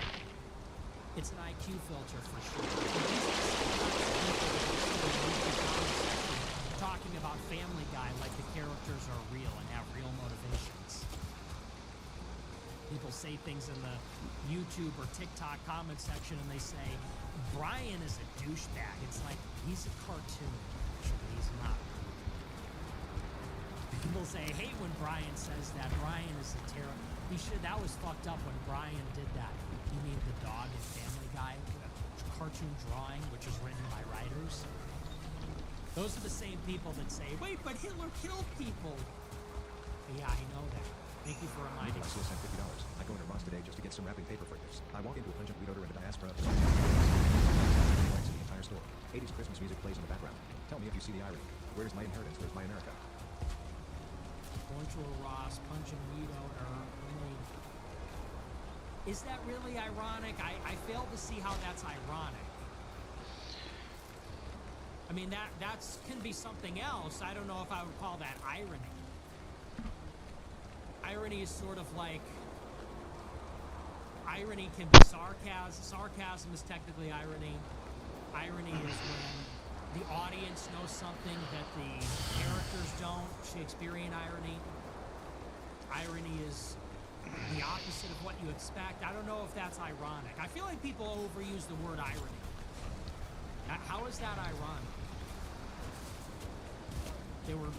It's an IQ filter for sure. Talking about Family Guy like the characters are real and have real motivations. People say things in the YouTube or TikTok comment section and they say, Brian is a douchebag. It's like, he's a cartoon. Actually, he's not. People say, I hate when Brian says that. Brian is a terror. That was fucked up when Brian did that. You mean the dog in Family Guy? A cartoon drawing, which is written by writers? Those are the same people that say, wait, but Hitler killed people. Yeah, I know that. Thank you for reminding me. I sent $50. I go into Ross today just to get some wrapping paper for gifts. I walk into a pungent weed odor in the diaspora. Lights in the entire store. 80s Christmas music plays in the background. Tell me if you see the irony. Where's my inheritance? Where's my America? Going to a Ross, punching weed odor. Really. Is that really ironic? I fail to see how that's ironic. I mean, that's can be something else. I don't know if I would call that irony. Irony is sort of like... Irony can be sarcasm. Sarcasm is technically irony. Irony is when the audience knows something that the characters don't. Shakespearean irony. Irony is the opposite of what you expect. I don't know if that's ironic. I feel like people overuse the word irony. How is that ironic? There were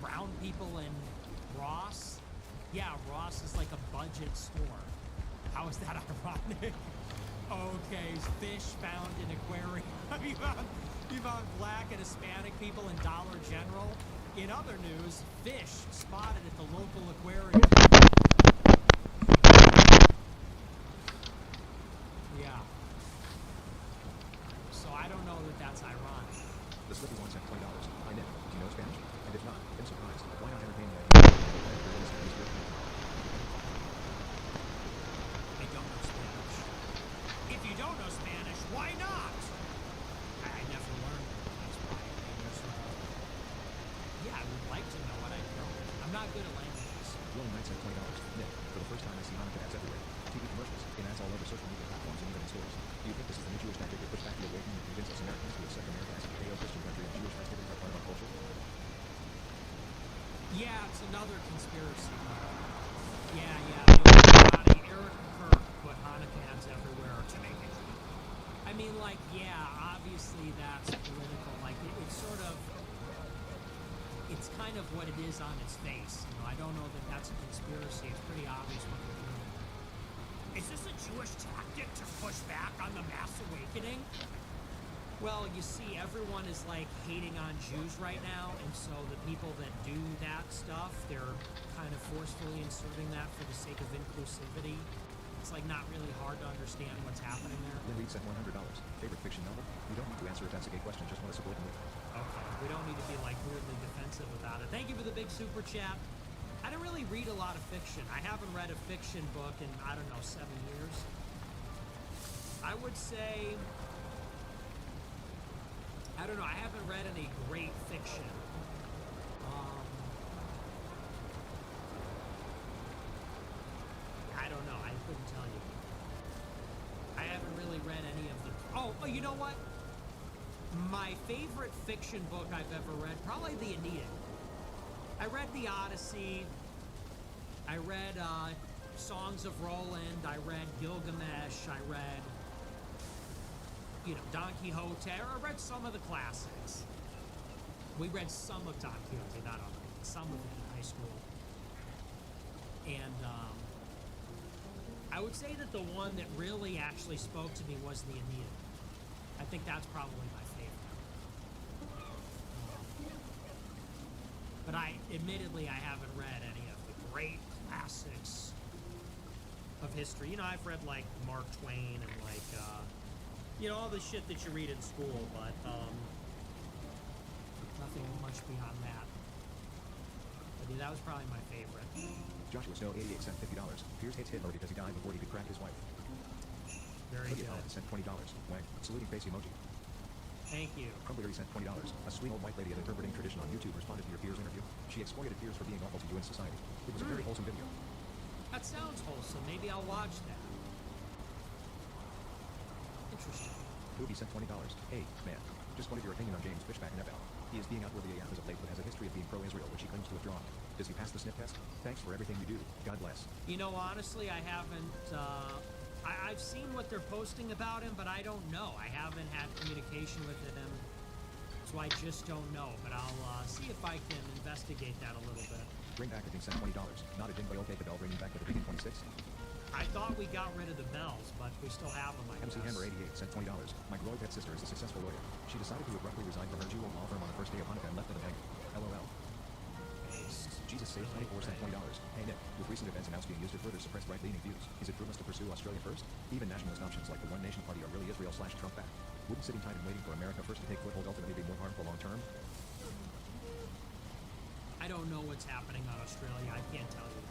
brown people in Ross. Yeah, Ross is like a budget store. How is that ironic? Okay, fish found in aquarium. You found black and Hispanic people in Dollar General. In other news, fish spotted at the local aquarium. Yeah. So I don't know that that's ironic. The slippy one sent $20. I know. Do you know Spanish? And if not, I'm surprised. Why not entertain the idea? I don't know Spanish. If you don't know Spanish, why not? I never learned it. That's why. Yeah, I would like to know what I don't. I'm not good at languages. Rolling Knight sent $20. Nick, for the first time I see Hanukkah ads everywhere. TV commercials, in ads all over social media platforms and even in stores. Do you think this is the new Jewish tactic to push back the awakening and convince us Americans to accept America as a Judeo-Christian country and Jewish festivities are part of our culture? Yeah, it's another conspiracy. Yeah. Eric Kirk put Hanukkah ads everywhere to make it. I mean, like, yeah, obviously that's political. Like, it's sort of... It's kind of what it is on its face. You know, I don't know that that's a conspiracy. It's pretty obvious what they're doing. Is this a Jewish tactic to push back on the mass awakening? Well, you see, everyone is like hating on Jews right now, and so the people that do that stuff, they're kind of forcefully inserting that for the sake of inclusivity. It's like not really hard to understand what's happening there. Lynn Reed sent $100. Favorite fiction novel? You don't need to answer if that's a gay question, just want to support the movie. Okay, we don't need to be like weirdly defensive about it. Thank you for the big super chat. I don't really read a lot of fiction. I haven't read a fiction book in, I don't know, 7 years. I would say, I don't know, I haven't read any great fiction. I don't know, I couldn't tell you. I haven't really read any of the... Oh, you know what? My favorite fiction book I've ever read, probably the Aeneid. I read the Odyssey. I read Songs of Roland, I read Gilgamesh, I read, Don Quixote, I read some of the classics. We read some of Don Quixote, not all, some of it in high school. And I would say that the one that really actually spoke to me was the Aeneid. I think that's probably my favorite. But admittedly, I haven't read any of the great classics of history. I've read like Mark Twain and like, all the shit that you read in school, but nothing much beyond that. But yeah, that was probably my favorite. Joshua Snow, 88 cents, $50. Pierce hates Hitler because he died before he could crack his wife. Very good. Sent $20. Wang. Saluting face emoji. Thank you. Crumbleberry sent $20. A sweet old white lady at Interpreting Tradition on YouTube responded to your peers interview. She exploited peers for being awful to you in society. It was a very wholesome video. That sounds wholesome. Maybe I'll watch that. Interesting. Booby sent $20. Hey, man. Just wanted your opinion on James Fishback in NFL. He is being outwardly AF as of late, but has a history of being pro-Israel, which he claims to have drawn. Does he pass the sniff test? Thanks for everything you do. God bless. Honestly, I haven't, I've seen what they're posting about him, but I don't know. I haven't had communication with him, so I just don't know. But I'll see if I can investigate that a little bit. Bring packaging sent $20. Not a ding, but okay, the bell ringing back with the big in 26. I thought we got rid of the bells, but we still have them, I guess. MC Hammer 88 sent $20. My Glory Pet sister is a successful lawyer. She decided to abruptly resign from her jewel law firm on the first day of Hanukkah and left it hanging. LOL. Jesus Saves 94 cent $20. Hey Nick, with recent events announced being used to further suppress right-leaning views, is it fruitless to pursue Australia first? Even nationalist options like the One Nation Party are really Israel/Trump back. Wouldn't sitting tight and waiting for America first to take foothold ultimately be more harmful long term? I don't know what's happening on Australia. I can't tell you.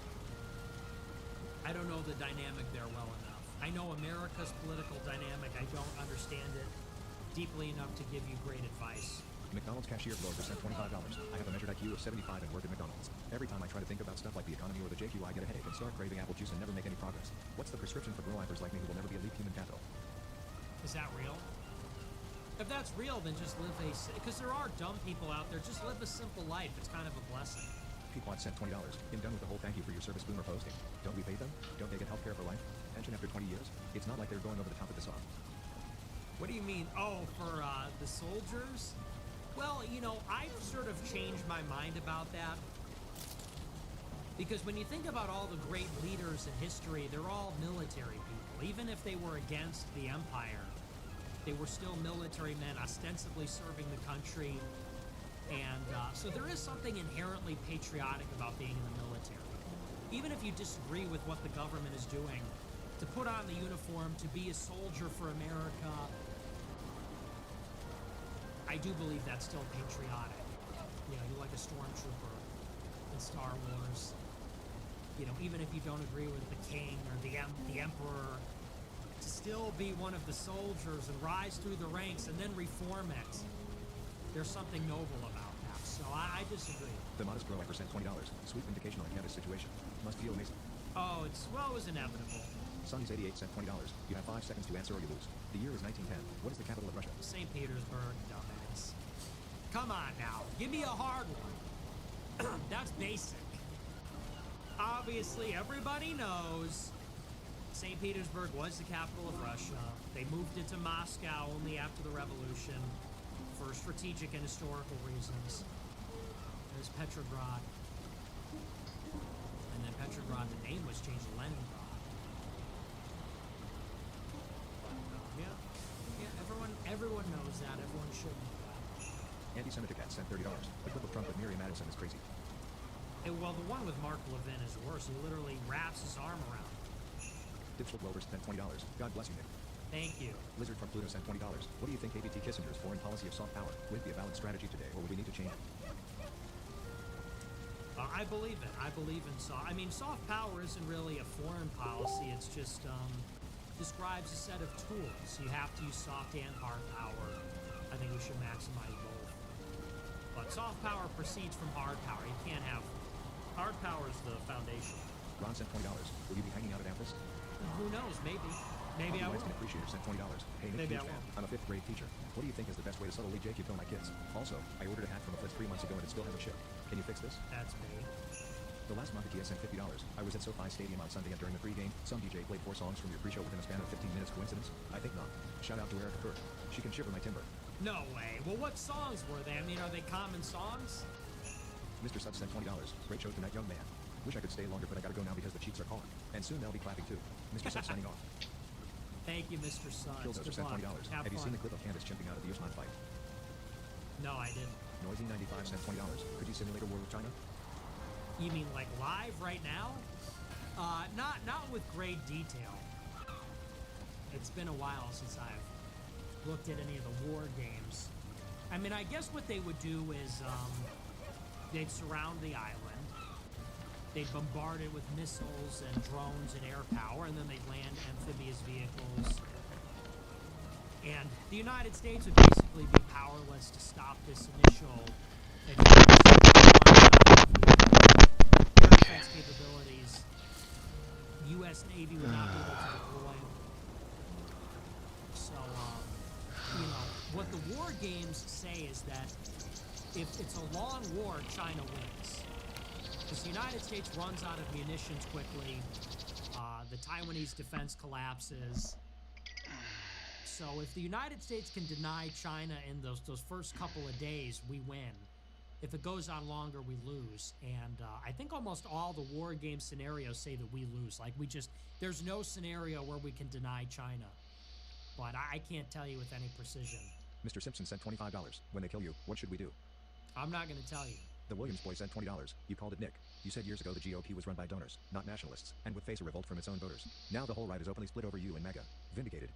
I don't know the dynamic there well enough. I know America's political dynamic. I don't understand it deeply enough to give you great advice. McDonald's cashier blower sent $25. I have a measured IQ of 75 and work at McDonald's. Every time I try to think about stuff like the economy or the JQ, I get a headache and start craving apple juice and never make any progress. What's the prescription for grow-lifers like me who will never be elite human capital? Is that real? If that's real, then just live because there are dumb people out there. Just live a simple life. It's kind of a blessing. Pequod sent $20. I'm done with the whole thank you for your service boomer posting. Don't we pay them? Don't they get health care for life? Pension after 20 years? It's not like they're going over the top of this off. What do you mean? Oh, for the soldiers? Well, I've sort of changed my mind about that. Because when you think about all the great leaders in history, they're all military people. Even if they were against the empire, they were still military men, ostensibly serving the country. And so there is something inherently patriotic about being in the military. Even if you disagree with what the government is doing, to put on the uniform, to be a soldier for America, I do believe that's still patriotic. You're like a stormtrooper in Star Wars. Even if you don't agree with the king or the emperor, to still be one of the soldiers and rise through the ranks and then reform it. There's something noble about that. So I disagree. The modest grow I sent $20. Sweet vindication on a campus situation. Must feel amazing. Oh, it was inevitable. Sonny's 88 cent $20. You have 5 seconds to answer or you lose. The year is 1910. What is the capital of Russia? St. Petersburg, dumbass. Come on now. Give me a hard one. That's basic. Obviously, everybody knows St. Petersburg was the capital of Russia. They moved it to Moscow only after the revolution for strategic and historical reasons. There's Petrograd. And then Petrograd, the name was changed to Leningrad. Everyone knows that. Everyone should know that. Anti-Semitic at sent $30. The clip of Trump with Miriam Madison is crazy. Well, the one with Mark Levin is worse. He literally wraps his arm around him. Dipshit Wilbur sent $20. God bless you, Nick. Thank you. Lizard from Pluto sent $20. What do you think ABT Kissinger's foreign policy of soft power? Would it be a valid strategy today, or would we need to change it? I believe it. I believe in soft power isn't really a foreign policy. It's just describes a set of tools. You have to use soft and hard power. I think we should maximize both. But soft power proceeds from hard power. You can't have hard power is the foundation. Ron sent $20. Will you be hanging out at Amphis? Who knows? Maybe. Maybe I will. An appreciator sent $20. Hey, Nick, Maybe I will. I'm a 5th grade teacher. What do you think is the best way to subtly JQ kill my kids? Also, I ordered a hat from a Flitz 3 months ago and it still hasn't shipped. Can you fix this? That's me. The last month the TS sent $50. I was at SoFi Stadium on Sunday and during the pre-game, some DJ played 4 songs from your pre-show within a span of 15 minutes. Coincidence? I think not. Shout out to Erica Kerr. She can shiver my timber. No way. Well, what songs were they? I mean, are they common songs? Mr. Sub sent $20. Great show tonight, young man. Wish I could stay longer, but I gotta go now because the Chiefs are calling. And soon they'll be clapping too. Mr. Sub signing off. Thank you, Mr. Suggs. Killdozer Good sent luck. $20. Have you seen the clip of Candace chimping out of the Usman fight? No, I didn't. Noisy95 sent $20. Could you simulate a war with China? You mean like live right now? Not with great detail. It's been a while since I've looked at any of the war games. I mean, I guess what they would do is they'd surround the island. They'd bombard it with missiles and drones and air power, and then they'd land amphibious vehicles. And the United States would basically be powerless to stop this initial defense capabilities. U.S. Navy would not be able to deploy. So, you know, what the war games say is that if it's a long war, China wins. Because the United States runs out of munitions quickly, the Taiwanese defense collapses. So if the United States can deny China in those first couple of days, we win. If it goes on longer, we lose. And I think almost all the war game scenarios say that we lose. Like there's no scenario where we can deny China. But I can't tell you with any precision. Mr. Simpson sent $25. When they kill you, what should we do? I'm not going to tell you. The Williams boy sent $20. You called it Nick. You said years ago the GOP was run by donors, not nationalists, and would face a revolt from its own voters. Now the whole right is openly split over you and MAGA. Vindicated.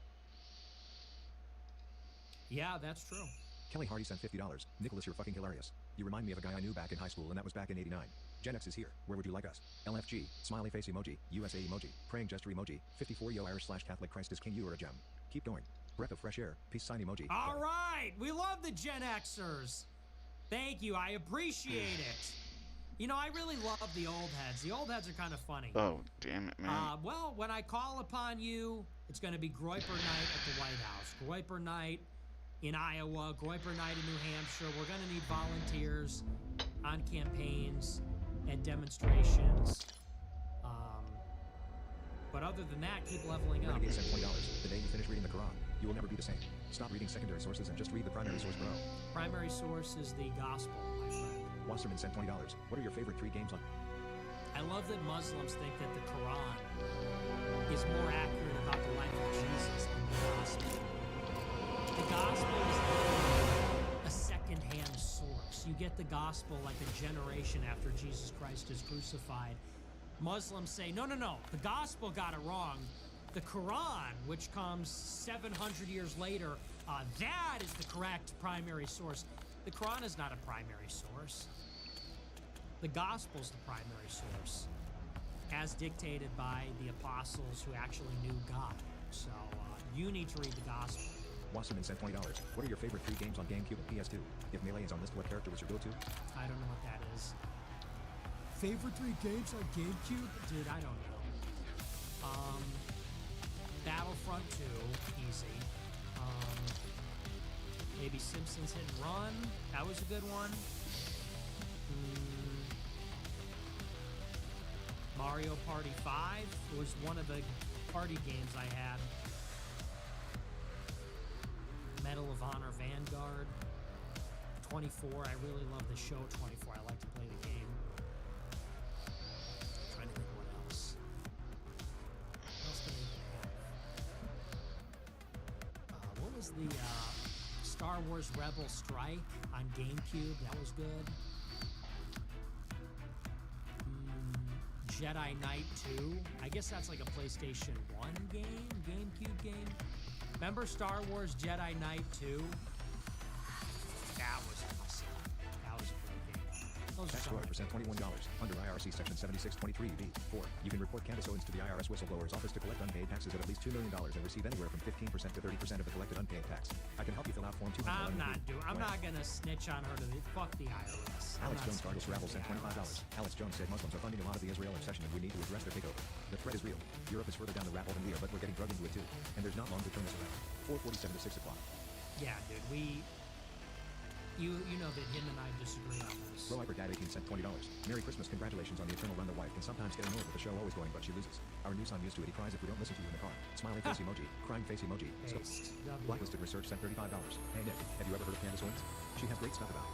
Yeah, that's true. Kelly Hardy sent $50. Nicholas, you're fucking hilarious. You remind me of a guy I knew back in high school, and that was back in '89. Gen X is here. Where would you like us? LFG, smiley face emoji, USA emoji, praying gesture emoji, 54 yo Irish/Catholic Christ is king, you are a gem. Keep going. Breath of fresh air, peace sign emoji. All right, we love the Gen Xers. Thank you, I appreciate it. You know, I really love the old heads. The old heads are kind of funny. Oh, damn it, man. Well, when I call upon you, it's going to be Groyper night at the White House. Groyper night in Iowa, Groyper night in New Hampshire. We're going to need volunteers on campaigns and demonstrations. But other than that, keep leveling up. Renegade sent $20. The day you finish reading the Quran, you will never be the same. Stop reading secondary sources and just read the primary source, bro. Primary source is the gospel, my friend. Wasserman sent $20. What are your favorite 3 games on? I love that Muslims think that the Quran is more accurate about the life of Jesus than the gospel. The gospel is a second-hand source. You get the gospel like a generation after Jesus Christ is crucified. Muslims say, no, the gospel got it wrong. The Quran, which comes 700 years later, that is the correct primary source. The Quran is not a primary source. The gospel is the primary source, as dictated by the apostles who actually knew God. So you need to read the gospel. Wasserman sent $20. What are your favorite 3 games on GameCube and PS2? If Melee is on list, what character was your go-to? I don't know what that is. Favorite 3 games on GameCube? Dude, I don't know. Battlefront 2, easy. Maybe Simpsons Hit and Run, that was a good one. Mario Party 5 was one of the party games I had. Medal of Honor Vanguard. 24, I really love the show 24. I like to play the game. Trying to think what else. What else did I have? What was the Star Wars Rebel Strike on GameCube? That was good. Jedi Knight 2. I guess that's like a PlayStation 1 game, GameCube game. Remember Star Wars Jedi Knight 2? That was awesome. That was a great game. Tax Roy percent $21. Under IRC Section 7623B. 4. You can report Candace Owens to the IRS whistleblower's office to collect unpaid taxes of at least $2 million and receive anywhere from 15% to 30% of the collected unpaid tax. I can help you fill out Form 211. I'm not gonna snitch on her to the fuck the IRS. Alex Jones Gargles Rabble sent $25. Alex Jones said Muslims are funding a lot of the Israel obsession and we need to address their takeover. The threat is real. Europe is further down the rabbit hole than we are, but we're getting drugged into it too. And there's not long to turn this around. 4:47 to 6 o'clock. Yeah, dude, You know that him and I disagree on this. Bro Hyper Dad 18 cent $20. Merry Christmas, congratulations on the eternal run. The wife can sometimes get annoyed with the show always going, but she loses. Our new son used to it. He cries if we don't listen to you in the car. Smiley face emoji, crying face emoji. Paste. W. Blacklisted research sent $35. Hey Nick, have you ever heard of Candace Owens? She has great stuff about.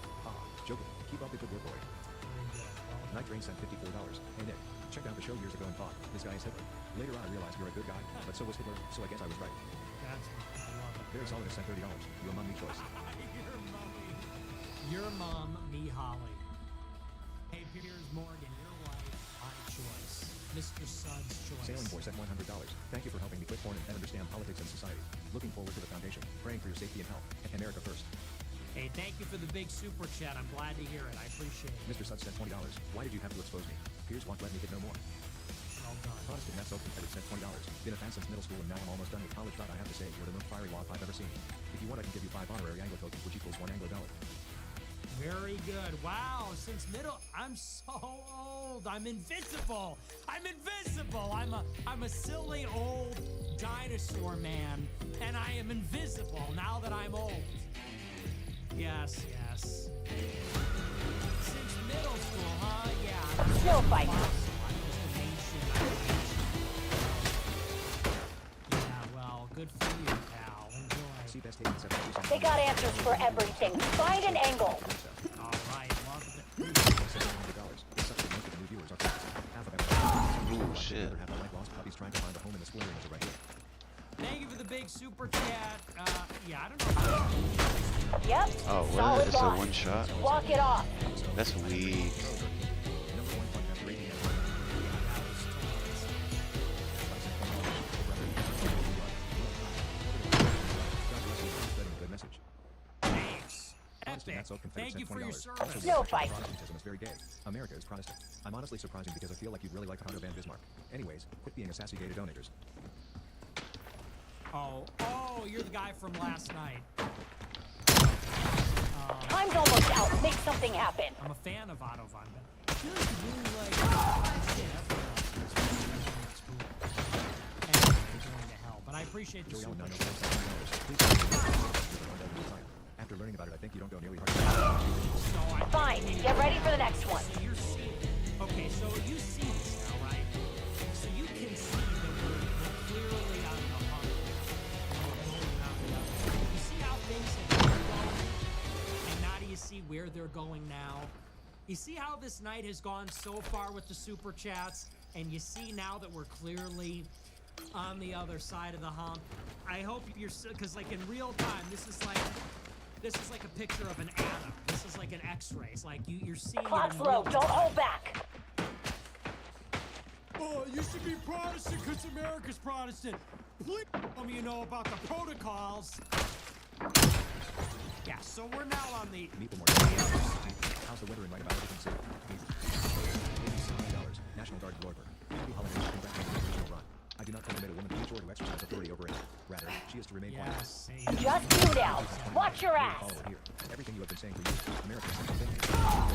Joking. Keep up the good work, boy. Very good. Well, Night Train sent $54. Hey Nick, checked out the show years ago and thought, this guy is Hitler. Later on I realized you're a good guy, but so was Hitler, so I guess I was right. that's I love it. Very solid sent $30. Your mom me choice. Your mom, me Holly. Hey, Piers Morgan, your wife, my choice. Mr. Sud's choice. Sailing Boy sent $100. Thank you for helping me quit porn and understand politics and society. Looking forward to the foundation. Praying for your safety and health. America first. Hey, thank you for the big super chat. I'm glad to hear it. I appreciate it. Mr. Sutz sent $20. Why did you have to expose me? Piers won't let me get no more. Well done. Protestant Matt Soap Competitive sent $20. Been a fan since middle school and now I'm almost done with college. I have to say, you're the most fiery wop I've ever seen. If you want, I can give you 5 honorary Anglo tokens, which equals 1 Anglo dollar. Very good. Wow, since middle, I'm so old. I'm invisible. I'm invisible. I'm a silly old dinosaur man, and I am invisible now that I'm old. Yes, yes. Since middle school, huh? Yeah. Still fighting. Yeah, well, good for you, pal. Enjoy. See best 8 7 2 They got answers for everything. Find an angle. All right, love it. $100. It sucks that most of the new viewers are fast. Half of them. Ooh, shit. The other half are like lost puppies trying to find a home in the square range right here. Thank you for the big super chat. Yeah, I don't know. Yep. Oh, what? Solid It's a boss. one shot? Walk it off. That's weak. Number 1 podcast rating. Good message. Thanks. Protestant Epic. Matt Soap Confederate Thank you sent for your $20. service. Also, No fight. Protestantism is very gay. America is Protestant. I'm honestly surprising because I feel like you'd really like Otto Van Bismarck. Anyways, quit being a sassy gay to donators. Oh, you're the guy from last night. Time's almost out. Make something happen. I'm a fan of Otto von Ben. He was really Anyway, he's going to hell. But I appreciate the Joey super Allen, chat. After learning about it, I think you don't go nearly hard. So I Fine. Get ready for the next one. So you're seeing. Okay, so you see this now, right? So you can see that we're clearly on the hunt. We're going on the other. You see how things have been going, and now do you see where they're going now? You see how this night has gone so far with the super chats, and you see now that we're clearly on the other side of the hump. I hope you're, because like in real time, this is like a picture of an atom. This is like an X-ray. It's like you're seeing. Clock's it in low. real Don't time. hold back. Oh, you should be Protestant because America's Protestant. Please tell me you know about the protocols. Yeah, so we're now on the Meeple more. other side. How's the weather and write about everything $80 National Guard Lordberg. Happy holidays. Congratulations on the original run. I do not permit a woman to teach or to exercise authority over it. Rather, she is to remain quiet. Yes, Just you now. Watch your ass. Follow it here. Everything you have been saying for years. America's simple thing.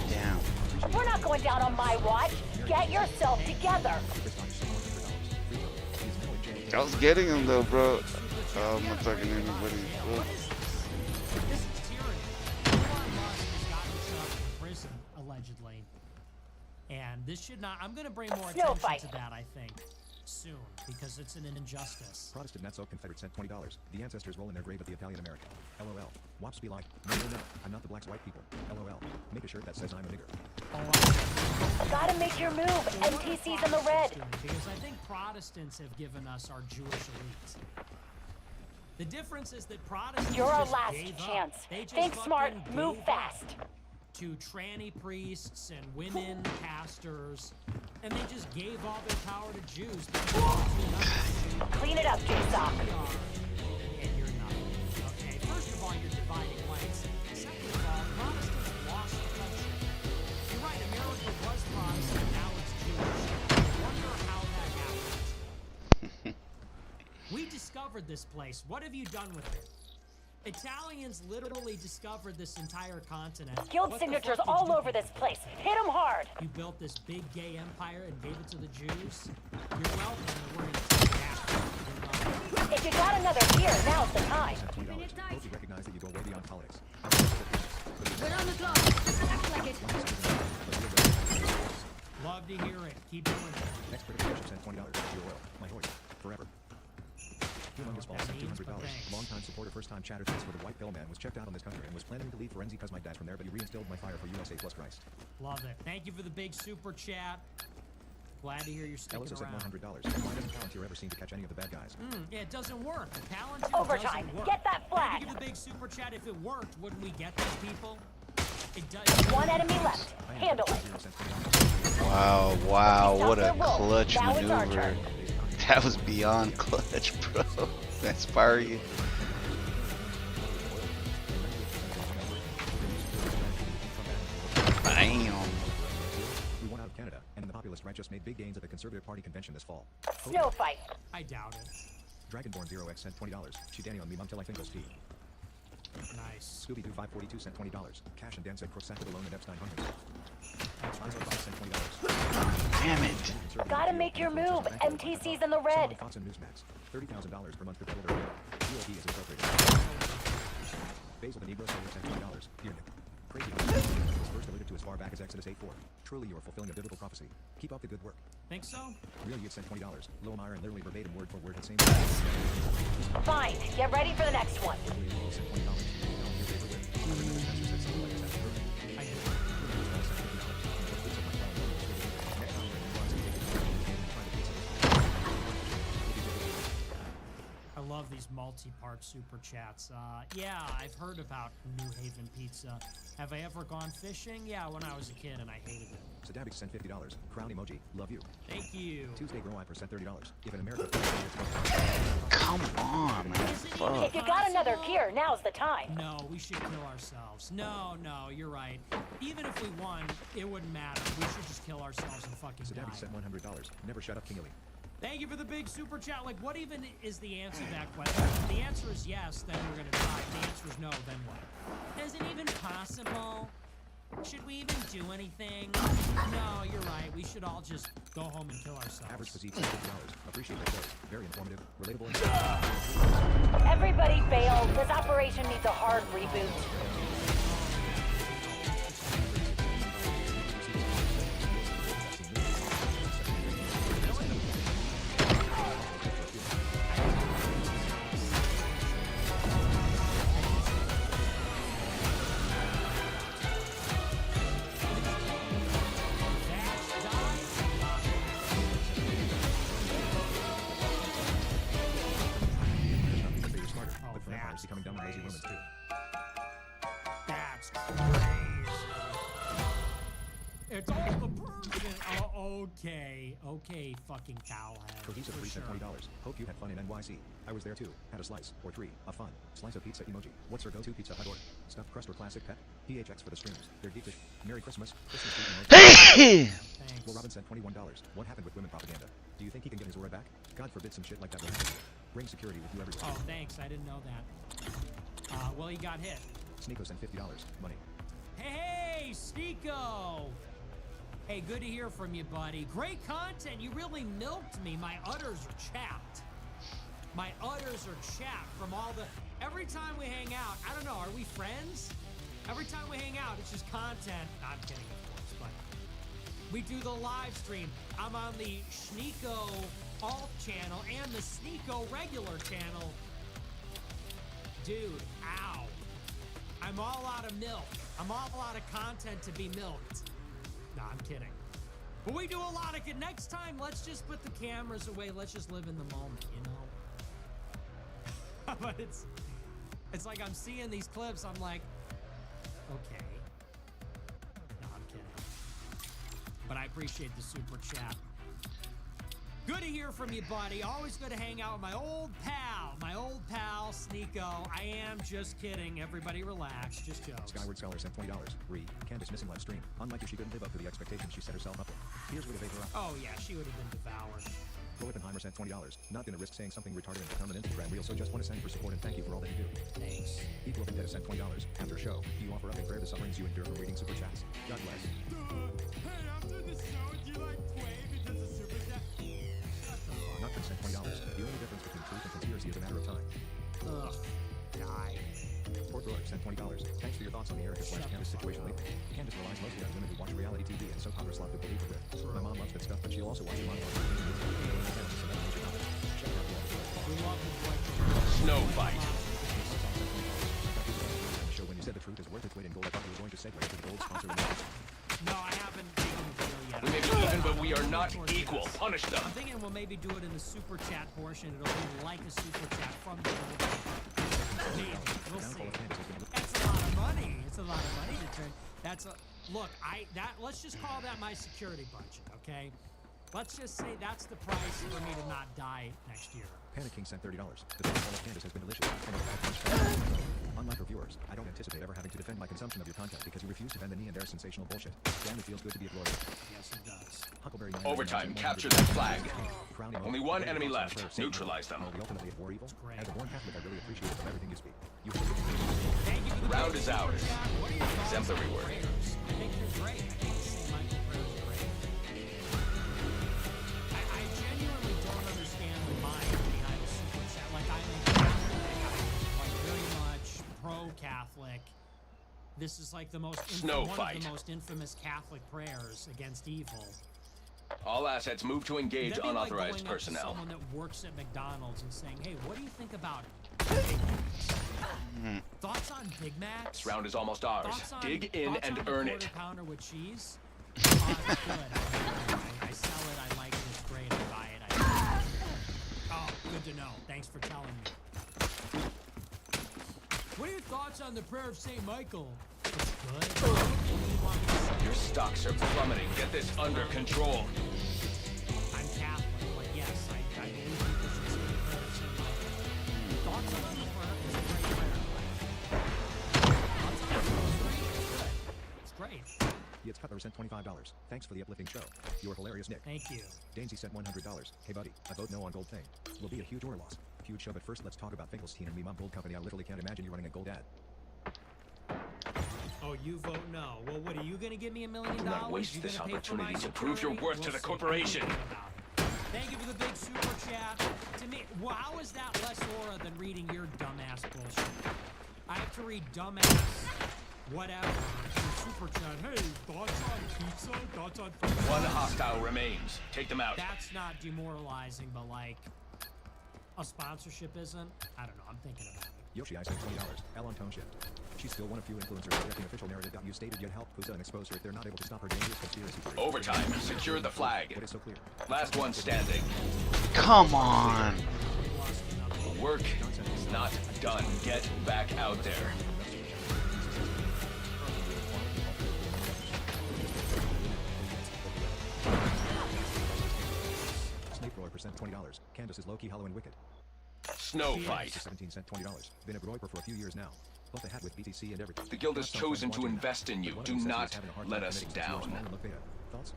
Damn. We're not going down on my watch. Get yourself together. This time, $100. Free throw. He is now in jail. I was getting him though, bro. I'm not talking to anybody. What is this? This is tyranny. Elon Musk has gotten Trump in prison, allegedly. And this should not... I'm going to bring more Snow attention fight. to that, I think, soon, because it's an injustice. Protestant Matt Soap Confederate sent $20. The ancestors roll in their grave at the Italian America. LOL. Wops be like, no, I'm not the blacks white people. LOL. Make a shirt that says I'm a nigger. Oh, Gotta make your move. NPC's in the red. because I think Protestants have given us our Jewish elite. The difference is that Protestants You're our just last gave up. chance. They just Think smart. fucking Move gave up fast. to tranny priests and women pastors, and they just gave all their power to Jews. Clean it up, J-Sock. And you're not. Okay, first of all, you're dividing whites. Second of all, Protestants lost the country. You're right, America was Protestant, now it's Jewish. I wonder how that happened. We discovered this place. What have you done with it? Italians literally discovered this entire continent. Guild What the signatures fuck did all you over do? this place. Hit 'em hard. You built this big gay empire and gave it to the Jews? You're welcome, and we're gonna take it after. You're welcome. If you got another beer, now's the time. $20. Hope you recognize that you go way beyond politics. I respect your opinions, but We're on the clock. Act like it. Love to hear it. Keep doing it. Next critical issue sent $20. Fuel oil. My Hoyt. Forever. Humongous Balls sent $200. Long-time supporter, first-time chatter. Thanks for the white pill man. Was checked out on this country and was planning to leave for NZ because my dad's from there, but he reinstilled my fire for USA plus Christ. Love it. Thank you for the big super chat. Glad to hear you're sticking Ellis is at around. $100. Why doesn't Palantir ever seem to catch any of the bad guys? Yeah, it doesn't work. The Palantir Overtime. doesn't work. Get that flag. Thank you for the big super chat. If it worked, wouldn't we get these people? It does. One enemy left. Handle it. Wow, wow, what a Stop the roll. clutch Now it's our maneuver. turn. That was beyond clutch, bro. That's fire you. Bam. We won out of Canada, and the populist right just made big gains at the Conservative Party convention this fall. Snow fight. I doubt it. Dragonborn 0x sent $20. She Danny on me until I think was tea. Nice. Scooby Doo 542 sent $20. Cash and Dan said Cross sacred alone and Epstein hundreds. That's Hanzo right. 5 sent $20. Damn it. Gotta make your move. MTC's in the red. Fox and Newsmax. $30,000 per month for Twitter. UOP is appropriate. Basil the Negro sent $20. Dear Nick. Crazy was first alluded to as far back as Exodus 8:4. Truly you are fulfilling a biblical prophecy. Keep up the good work. Think so? Real Youth sent $20. Low Meyer and literally verbatim word for word had same. Fine. Get ready for the next one. Sent $20. I do. I love these multi-part super chats. Yeah, I've heard about New Haven Pizza. Have I ever gone fishing? Yeah, when I was a kid, and I hated it. Sadabik sent $50. Crown emoji. Love you. Thank you. Tuesday Grow Wiper sent $30. If in America. Come on, man. Fuck. If you got another gear, now's the time. No, we should kill ourselves. No, you're right. Even if we won, it wouldn't matter. We should just kill ourselves and fucking Sadabik die. sent $100. Never shut up, Kingley. Thank you for the big super chat. Like, what even is the answer to that question? If the answer is yes, then we're gonna die. If the answer is no, then what? Is it even possible? Should we even do anything? No, you're right. We should all just go home and kill Average ourselves. physique sent $50. Appreciate the show. Very informative, relatable, and Everybody failed. This operation needs a hard reboot. You're smarter, Oh, but for vampires that's becoming dumb and lazy crazy. Romans too. That's crazy. It's all the person. Oh, okay, fucking cowhead. Cohesive For 3 sent sure. $20. Hope you had fun in NYC. I was there too. Had a slice, or 3, of fun. Slice of pizza emoji. What's your go-to Pizza Hut order? Stuffed crust or classic pet? PHX for the streams. They're deep dish. Merry Christmas. Christmas tree emoji. Thanks. Will Robin sent $21. What happened with women propaganda? Do you think he can get his aura back? God forbid some shit like that will happen. Bring security with you everywhere. Oh, thanks. I didn't know that. Well, he got hit. Sneeko sent $50. Money. Hey, Sneeko! Hey, good to hear from you, buddy. Great content. You really milked me. My udders are chapped. My udders are chapped from all the... Every time we hang out, I don't know, are we friends? Every time we hang out, it's just content. I'm kidding, of course, but... We do the live stream. I'm on the Sneeko alt channel and the Sneeko regular channel. Dude, ow. I'm all out of milk. I'm all out of content to be milked. No, I'm kidding. But we do a lot of it. Next time, let's just put the cameras away. Let's just live in the moment, you know? But it's like I'm seeing these clips. I'm like, okay. No, I'm kidding. But I appreciate the super chat. Good to hear from you, buddy. Always good to hang out with my old pal, Sneeko. I am just kidding. Everybody relax. Just jokes. Skyward Scholar sent $20. Candace missing live stream. Unlike you, she couldn't live up to the expectations she set herself up with. Here's where to her up. Oh, yeah, she would have been devoured. Oppenheimer sent $20. Not gonna risk saying something retarded and become an Instagram reel, so just want to send for support and thank you for all that you do. Thanks. Equal Vendetta sent $20. After show, do you offer up a prayer to sufferings you endure for reading super chats? God bless. Hey, after the show, do you like play because of super chat? Shut the fuck Nutkin sent $20. The only difference between truth and conspiracy is a matter of time. up. Ugh. Die. Port Royal sent sent $20. Thanks for your thoughts on the Erica/Candace situation lately. Candace relies mostly on women who watch reality TV and soap operas love to believe her. My mom loves that stuff, but she'll also watch your monologue. Snow fight. Show when you said the truth is worth its weight in gold. I thought you were going to segue into the gold sponsor. No, I haven't taken the deal yet. We may be even, but we are not equal. Punish them. I'm thinking we'll maybe do it in the super chat portion. It'll be like a super chat from the maybe. We'll see. That's a lot of money. It's a lot of money to turn. That's a look. Let's just call that my security budget, okay? Let's just say that's the price for me to not die next year. Panic King sent $30. The downfall of Candace has been delicious. Unlike her viewers, I don't anticipate ever having to defend my consumption of your content because you refuse to bend the knee in their sensational bullshit. Damn, it feels good to be a glory. Yes, it does. Huckleberry Overtime. Capture that flag. Crowning Only one enemy left. Neutralize them. The ultimately at war evil. great. As a born Catholic, I really appreciate it from everything you speak. You Thank you for the Round is ours. What are your thoughts Exemplary on work. prayers? I think they're great. I think St. Michael prayers are great. I genuinely don't understand the mind behind a super chat. Like, I'm a Catholic, like very much pro-Catholic. This is like the most Snow one fight. of the most infamous Catholic prayers against evil. All assets move to engage That'd be like unauthorized going up to personnel. someone that works at McDonald's and saying, "Hey, what do you think about thoughts on Big Macs? This round is almost ours. Thoughts on, Dig in thoughts and on the earn quarter it. pounder with cheese? It's good. I sell it. I like it. It's great. I buy it. Oh, good to know. Thanks for telling me. What are your thoughts on the prayer of St. Michael? It's good. What do you want me to say? Your stocks are plummeting. Get this under control. I'm Catholic, but yes, I believe people should say the prayer of St. Michael. Thoughts on the prayer is a great prayer. Thoughts on the prayer is great. It's good. It's great. It's Cutler sent $25. Thanks for the uplifting show. You're hilarious, Nick. Thank you. Dainsy sent $100. Hey, buddy, I vote no on gold thing. Will be a huge order loss. Huge show, but first let's talk about Finkelstein and me mom gold company. I literally can't imagine you running a gold ad. Oh, you vote no. Well, what, are you going to give me $1 million? Do not waste You this gonna pay for my opportunity to prove your security? worth to the We'll see. corporation. Think about it. Thank you for the big super chat. To me, well, how is that less aura than reading your dumbass bullshit? I have to read dumbass whatever for super chat. Hey, thoughts on pizza? Thoughts on One hostile remains. Take them out. That's not demoralizing, but like a sponsorship isn't. I don't know. I'm thinking about it. Yoshi, I sent $20. Al on tone shift. She's still one of few influencers rejecting official narrative. You stated you'd help Pusa and expose her if they're not able to stop her dangerous conspiracy theory. Overtime. Secure the flag. What is so clear? Last one standing. Come on. The work is not done. Get back out there. Snake Roar percent $20. Candace is low-key hollow and wicked. Snow fight. 17 cent $20. Been a groiper for a few years now. Bought the hat with BTC and everything. The guild has Last time chosen to watching that. invest in you. One of Do them says not he's having a hard let time us committing since he was down. small and looked beta. Thoughts?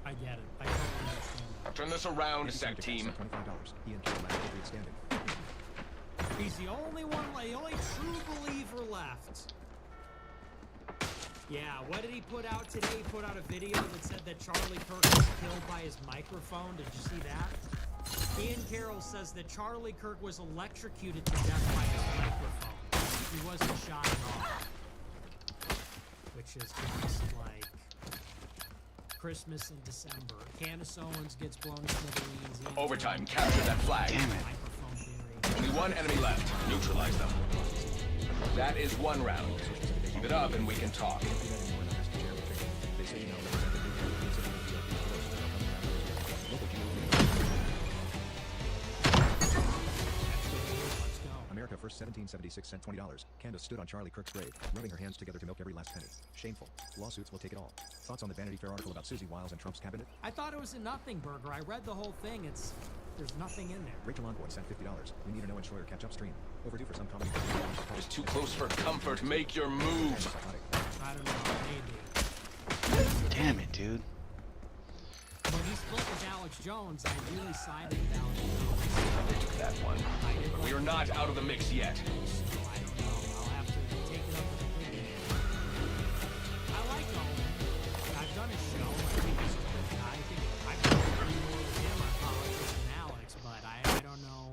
I get it. I totally understand that. Turn this around, Sec Team. $25. He and Carol Mack Patriot standing. He's the only one, the only true believer left. Yeah, what did he put out today? He put out a video that said that Charlie Kirk was killed by his microphone. Did you see that? Ian Carroll says that Charlie Kirk was electrocuted to death by his microphone. He wasn't shot at all. Which is just like Christmas in December. Candace Owens gets blown to smithereens. Ian Overtime. Carroll- Capture that flag. Damn it. Microphone theory. Only one enemy left. Neutralize them. That is one round. Keep it up and we can talk. They say you know represented big deal, considering the deal, people are still coming around this year. Local Let's go. America first 1776 sent $20. Candace stood on Charlie Kirk's grave, rubbing her hands together to milk every last penny. Shameful. Lawsuits will take it all. Thoughts on the Vanity Fair article about Susie Wiles and Trump's cabinet? I thought it was a nothing burger. I read the whole thing. There's nothing in there. Rachel Envoy sent $50. We need to know Schroyer catch up stream. Overdue for some comedy. It's too close for comfort. Make your move. Psychotic. I don't know. Maybe. Damn it, dude. When he split with Alex Jones, I really sided with Alex Jones. They took that one. But we are not out of the mix yet. So I don't know. I'll have to take it up with the big man. I like Owen. I've done his show. I think he's a good guy. I think I probably agree more with him on politics than Alex, but I don't know.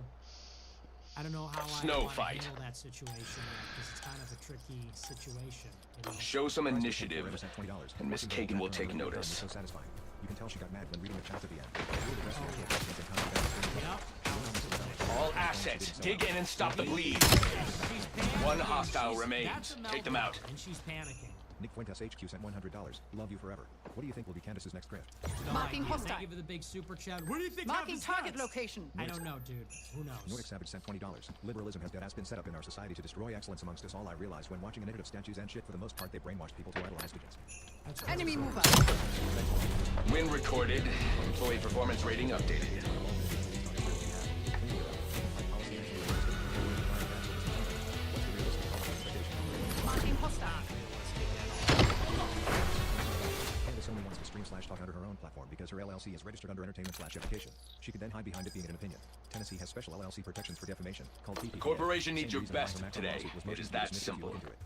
I I don't know how Snow I want to fight. handle that situation yet, because it's kind of a tricky situation. You know? Show some Prize initiative, paid for $20. and Miss Watching Kagan will Golden take Background was notice. so satisfying. You can tell she got mad when reading the chat at the end. Really the rest of the questions and comment back to the Yep. All assets, dig in and stop the bleed. She's panicking. One hostile That's remains. a Take them out. meltdown, And she's panicking. Nick Fuentes HQ sent $100. Love you forever. What do you think will be Candace's next grift? No Marking idea. hostile. Thank you for the big super chat. What do you think Marking happens target next? location. I don't know, dude. Who knows? Nordic Savage sent $20. Liberalism has deadass been set up in our society to destroy excellence amongst us all. I realized when watching negative statues and shit, for the most part, they brainwashed people to idolize students. That's right. Enemy mover. Win recorded. Employee performance rating updated. Marking hostile. Candace only wants to stream/talk under her own platform because her LLC is registered under entertainment/education. She could then hide behind it being an opinion. Tennessee has special LLC protections for defamation called PPPA. Corporation needs Same your reason why best her Macron today. lawsuit was It motion is to that dismiss if you simple. look into it.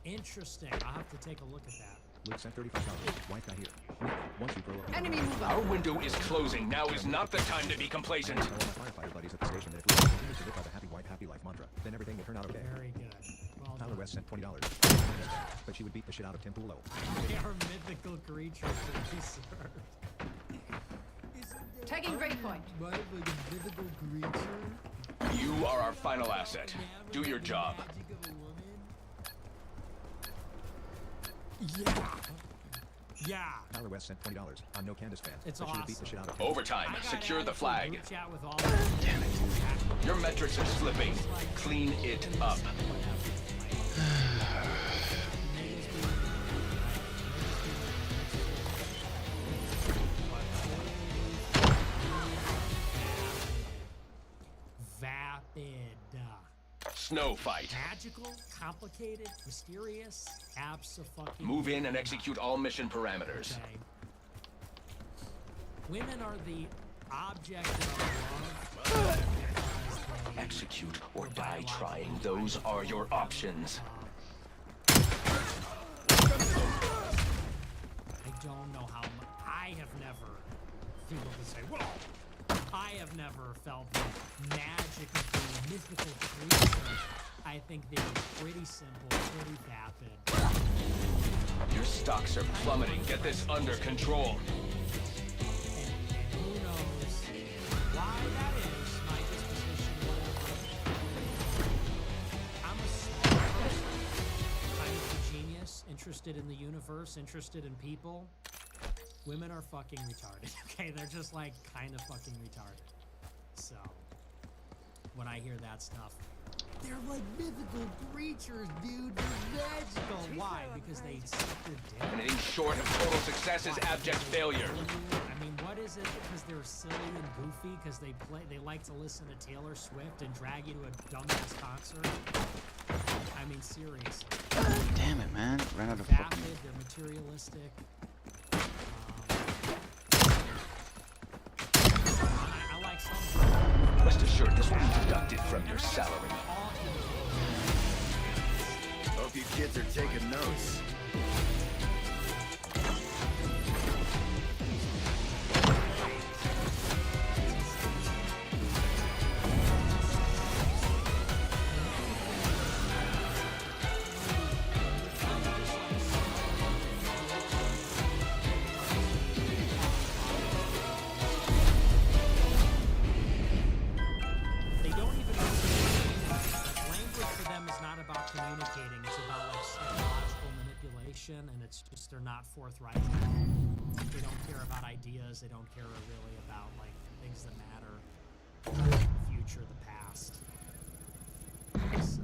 Interesting. I'll have to take a look at that. Luke sent $35. Wife got here. Nick, once you grow up... Enemy Our mover. window is closing. Now is not the time to be complacent. I tell all my firefighter buddies at the station that if we continue to live by the happy wife, happy life mantra, then everything will turn out okay. Very good. Well Tyler done. West sent $20. But she would beat the shit out of Tim Pulo. They are mythical creatures to be served. Tagging breakpoint. What, like a mythical creature? You are our final asset. Do your job. Yeah. Yeah. Tyler West sent $20. I'm no Candace fan. It's but she would beat the awesome. shit out of him. Overtime. I got Secure added the to a flag. group chat with all of Damn it. Your metrics are slipping. Clean it up. Vapid. Snow fight. Magical, complicated, mysterious, abso-fucking. Move in and execute all mission parameters. Okay. Women are the object of love. because they Execute or were die biologically trying. Those are your options. I don't know how much. I have never. People can say, well, I have never felt the magic of the mythical creature. I think they're pretty simple, pretty vapid. Your stocks are plummeting. Get this under control. And who knows why that is, my disposition, whatever. I'm a smart, kind of a genius, interested in the universe, interested in people. Women are fucking retarded, okay? They're just like kind of fucking retarded. So, when I hear that stuff, they're like mythical creatures, dude. They're magical. Why? Because they suck their dick. Anything short of total success is abject failure. I mean, what is it? Because they're silly and goofy? Because they like to listen to Taylor Swift and drag you to a dumbass concert? I mean, seriously. Damn it, man. Ran out of Vapid, fucking... they're materialistic. I like some. Rest assured, this will be deducted from your salary. Hope you kids are taking notes. They don't even understand like, language for them is not about communicating. It's about like psychological manipulation, and it's just they're not forthright. They don't care about ideas. They don't care really about like things that matter, the future, the past. So.